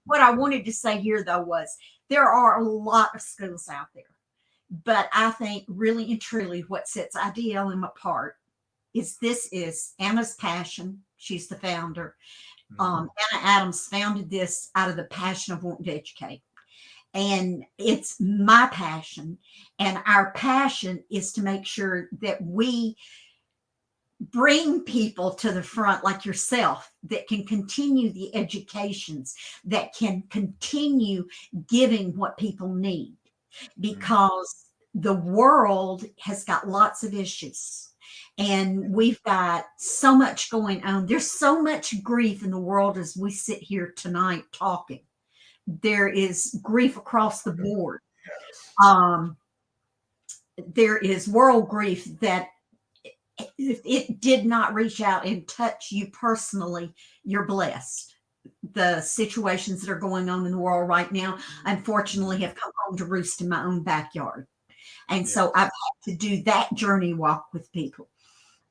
what I wanted to say here, though, was there are a lot of schools out there. But I think really and truly what sets IDLM apart is this is Anna's passion. She's the founder. Anna Adams founded this out of the passion of wanting to educate. And it's my passion. And our passion is to make sure that we bring people to the front like yourself that can continue the educations, that can continue giving what people need. Because the world has got lots of issues, and we've got so much going on. There's so much grief in the world as we sit here tonight talking. There is grief across the board. Yes. Um, there is world grief that if it did not reach out and touch you personally, you're blessed. The situations that are going on in the world right now, unfortunately, have come home to roost in my own backyard. And so I've Yes. had to do that journey walk with people.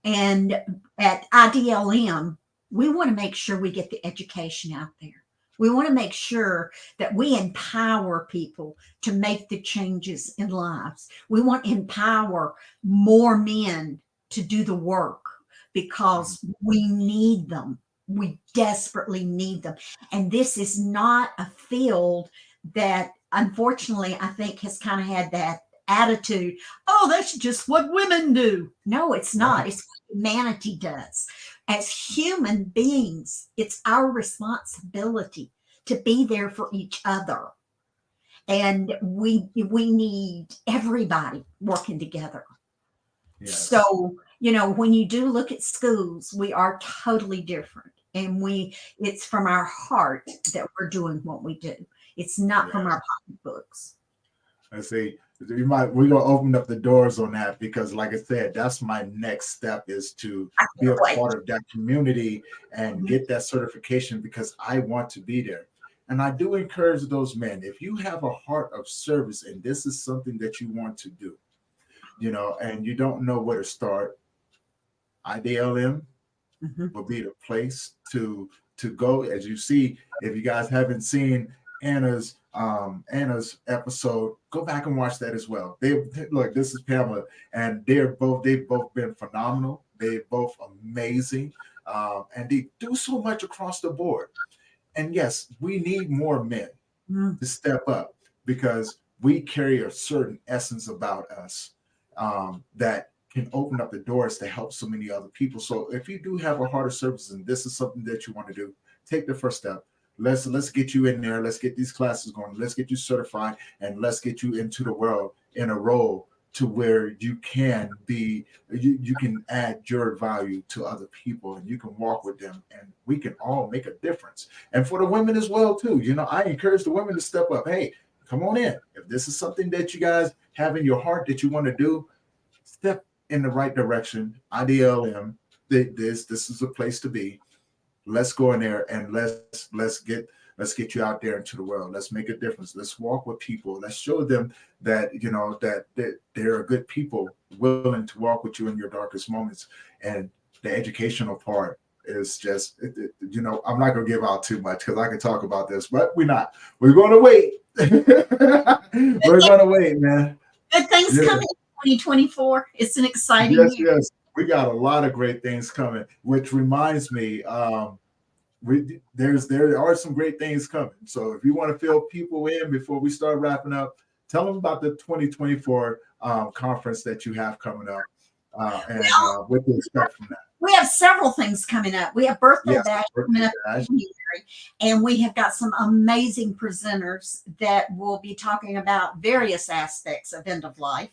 And at IDLM, we want to make sure we get the education out there. We want to make sure that we empower people to make the changes in lives. We want to empower more men to do the work Mhm. because we need them. We desperately need them. And this is not a field that, unfortunately, I think has kind of had that attitude. Oh, that's just what women do. No, it's not. Right. It's what humanity does. As human beings, it's our responsibility to be there for each other. And we need everybody working together. Yes. So, when you do look at schools, we are totally different. And it's from our heart that we're doing what we do. It's not from Yes. our pocketbooks. I see. We're gonna open up the doors on that because, like I said, that's my next step is to I be a can't wait. part of that community and Mhm. get that certification because I want to be there. And I do encourage those men, if you have a heart of service and this is something that you want to do, and you don't know where to start, IDLM Mhm. will be the place to go. As you see, if you guys haven't seen Anna's episode, go back and watch that as well. Look, this is Pamela, and they've both been phenomenal. They're both amazing, and they do so much across the board. And yes, we need more men Mhm. to step up because we carry a certain essence about us that can open up the doors to help so many other people. So if you do have a heart of service and this is something that you want to do, take the first step. Let's get you in there. Let's get these classes going. Let's get you certified and let's get you into the world in a role to where you can add your value to other people and you can walk with them and we can all make a difference. And for the women as well too, I encourage the women to step up. Hey, come on in. If this is something that you guys have in your heart that you want to do, step in the right direction. IDLM, this is a place to be. Let's go in there and let's get you out there into the world. Let's make a difference. Let's walk with people. Let's show them that that there are good people willing to walk with you in your darkest moments. And the educational part is just I'm not gonna give out too much because I could talk about this, but we're not. We're gonna wait. We're gonna wait, man. Good things Yeah. coming in 2024. It's an exciting Yes, year. yes. We got a lot of great things coming, which reminds me, there are some great things coming. So if you want to fill people in before we start wrapping up, tell them about the 2024 conference that you have coming up, and Well, what to expect from that. we have several things coming up. We have Birthday Yes, Bash birthday coming up bash. in January, and we have got some amazing presenters that will be talking about various aspects of end of life.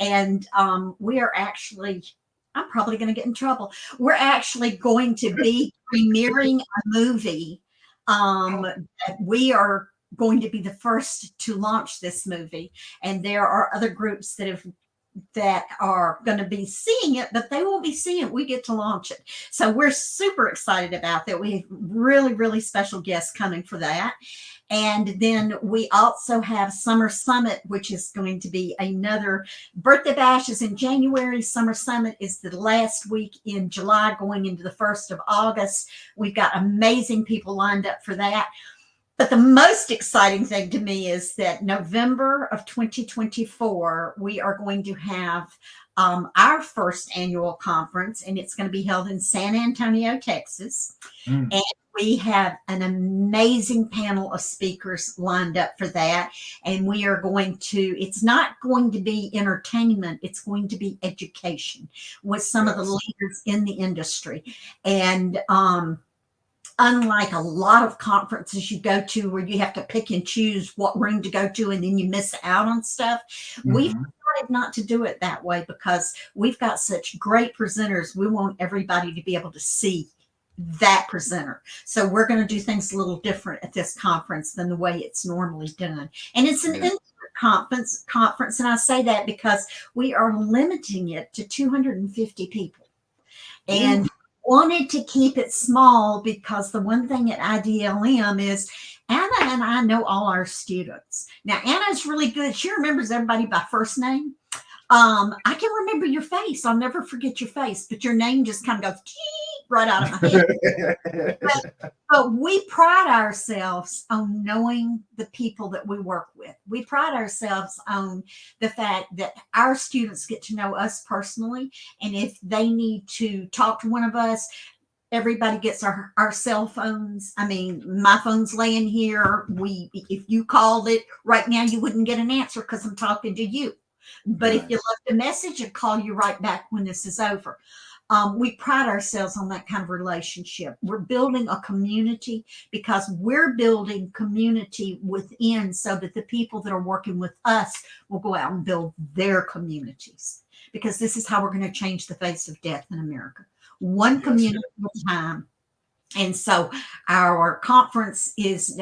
And we are actually, I'm probably going to get in trouble. We're actually going to be premiering a movie that we are going to be the first to launch this movie. And there are other groups that are going to be seeing it, but they won't be seeing it. We get to launch it. So we're super excited about that. We have really, really special guests coming for that. And then we also have Summer Summit, which is going to be another birthday bash is in January. Summer Summit is the last week in July, going into the 1st of August. We've got amazing people lined up for that. But the most exciting thing to me is that November of 2024, we are going to have our first annual conference, and it's going to be held in San Antonio, Texas. Mm, And we have an amazing panel of speakers lined up for that. And we are it's not going to be entertainment, it's going to be education with some of the yes, leaders in the industry. And unlike a lot of conferences you go to where you have to pick and choose what room to go to and then you miss out on stuff, we've hmm decided not to do it that way because we've got such great presenters. We want everybody to be able to see that presenter. So we're going to do things a little different at this conference than the way it's normally done. And it's an Yeah. intimate conference. And I say that because we are limiting it to 250 people. And Ooh. wanted to keep it small because the one thing at IDLM is Anna and I know all our students. Now, Anna's really good. She remembers everybody by first name. I can remember your face. I'll never forget your face, but your name just kind of goes right out of my head. But we pride ourselves on knowing the people that we work with. We pride ourselves on the fact that our students get to know us personally. And if they need to talk to one of us, everybody gets our cell phones. I mean, my phone's laying here. If you called it right now, you wouldn't get an answer because I'm talking to you. But if you left a message, I'd call you right back when this is over. We pride ourselves on that kind of relationship. We're building a community because we're building community within so that the people that are working with us will go out and build their communities, because this is how we're going to change the face of death in America. One community at a time. And so our conference is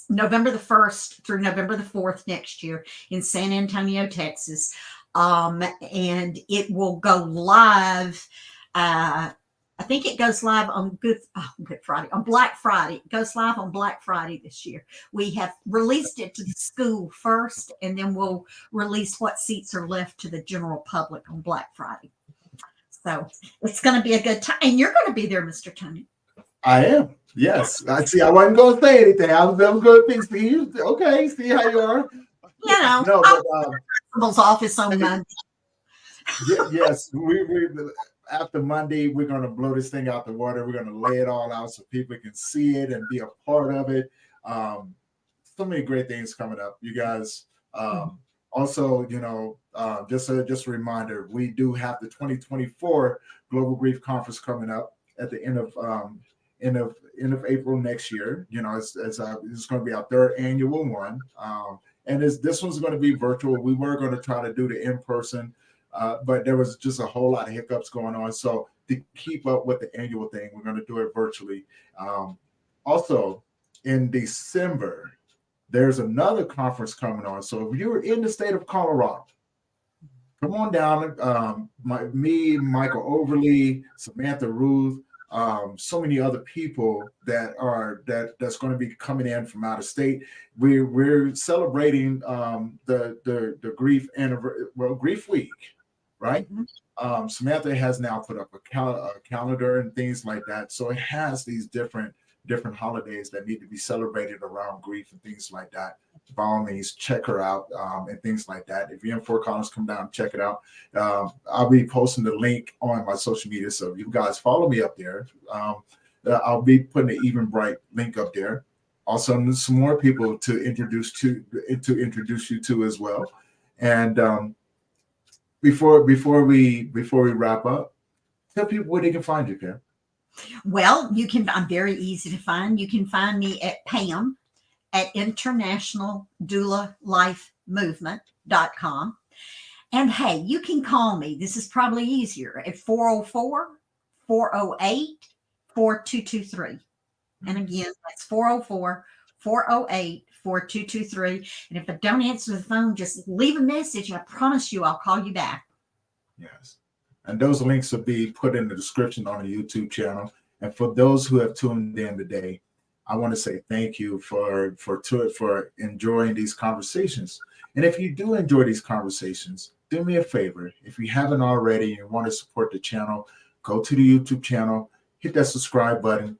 November the 1st through November the 4th next year in San Antonio, Texas. And it will go live. I think it goes live on Good Friday, on Black Friday. It goes live on Black Friday this year. We have released it to the school first, and then we'll release what seats are left to the general public on Black Friday. So it's going to be a good time. And you're going to be there, Mr. Tony. I am. Yes. I see. I wasn't going to say anything. I was going to think, see, okay, see how you are. You know, no, but principal's office on Monday. Yes, we after Monday, we're going to blow this thing out the water. We're going to lay it all out so people can see it and be a part of it. So many great things coming up, you guys. Also, just a reminder, we do have the 2024 Global Grief Conference coming up at the end of April next year. It's going to be our third annual one. And this one's going to be virtual. We were going to try to do the in-person, but there was just a whole lot of hiccups going on. So to keep up with the annual thing, we're going to do it virtually. Also, in December, there's another conference coming on. So if you're in the state of Colorado, come on down. Me, Michael Overly, Samantha Ruth, so many other people that's going to be coming in from out of state. We're celebrating the grief week, right? Samantha has now put up a calendar and things like that. So it has these different holidays that need to be celebrated around grief and things like that. By all means, check her out and things like that. If you're in Fort Collins, come down and check it out. I'll be posting the link on my social media, so if you guys follow me up there, I'll be putting an Eventbrite link up there. Also, some more people to introduce you to as well. And before we wrap up, tell people where they can find you, Pam. Well, I'm very easy to find. You can find me at Pam at internationaldoulalifemovement.com. And hey, you can call me. This is probably easier at 404-408-4223. And again, that's 404-408-4223. And if I don't answer the phone, just leave a message. I promise you I'll call you back. Yes. And those links will be put in the description on the YouTube channel. And for those who have tuned in today, I want to say thank you for enjoying these conversations. And if you do enjoy these conversations, do me a favor. If you haven't already and you want to support the channel, go to the YouTube channel, hit that subscribe button,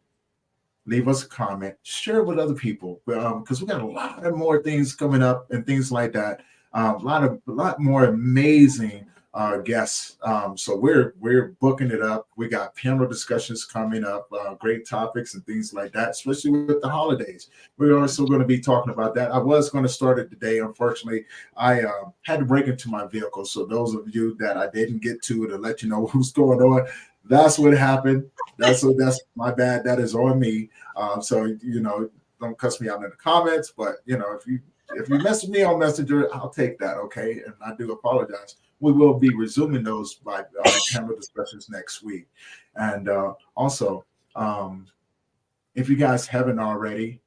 leave us a comment, share it with other people, because we got a lot of more things coming up and things like that. A lot more amazing guests. So we're booking it up. We got panel discussions coming up, great topics and things like that, especially with the holidays. We're also going to be talking about that. I was going to start it today. Unfortunately, I had to break into my vehicle. So those of you that I didn't get to let you know what's going on, that's what happened. That's my bad. That is on me. So don't cuss me out in the comments, but if you if you message me on Messenger, I'll take that. Okay, and I do apologize. We will be resuming those by panel discussions next week, and also, if you guys haven't already,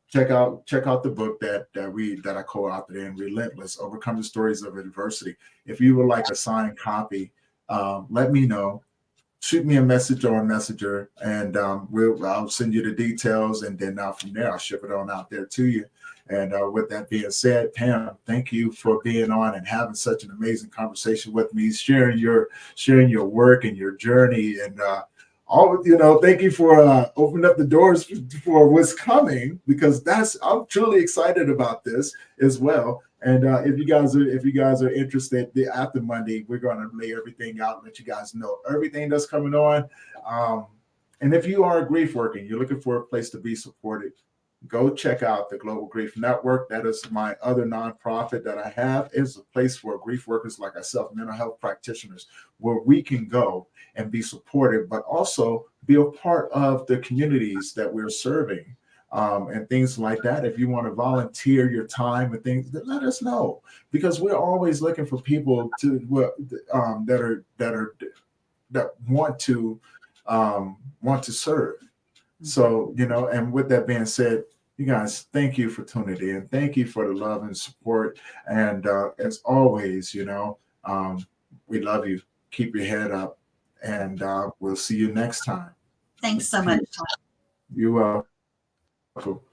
check out the book that I co-authored in Relentless: Overcome the Stories of Adversity. If you would like a signed copy, let me know. Shoot me a message on Messenger, and I'll send you the details, and then from there I'll ship it on out there to you. And with that being said, Pam, thank you for being on and having such an amazing conversation with me, sharing your work and your journey, and thank you for opening up the doors for what's coming, because I'm truly excited about this as well. And if you guys are interested, after Monday, we're going to lay everything out and let you guys know everything that's coming on. And if you are a grief worker and you're looking for a place to be supported, go check out the Global Grief Network. That is my other nonprofit that I have. It's a place for grief workers like ourselves, mental health practitioners, where we can go and be supported, but also be a part of the communities that we're serving, and things like that. If you want to volunteer your time and things, then let us know, because we're always looking for people that want to serve. So, and with that being said, you guys, thank you for tuning in. Thank you for the love and support. And as always, we love you. Keep your head up, and we'll see you next time. Thanks so much. You're welcome.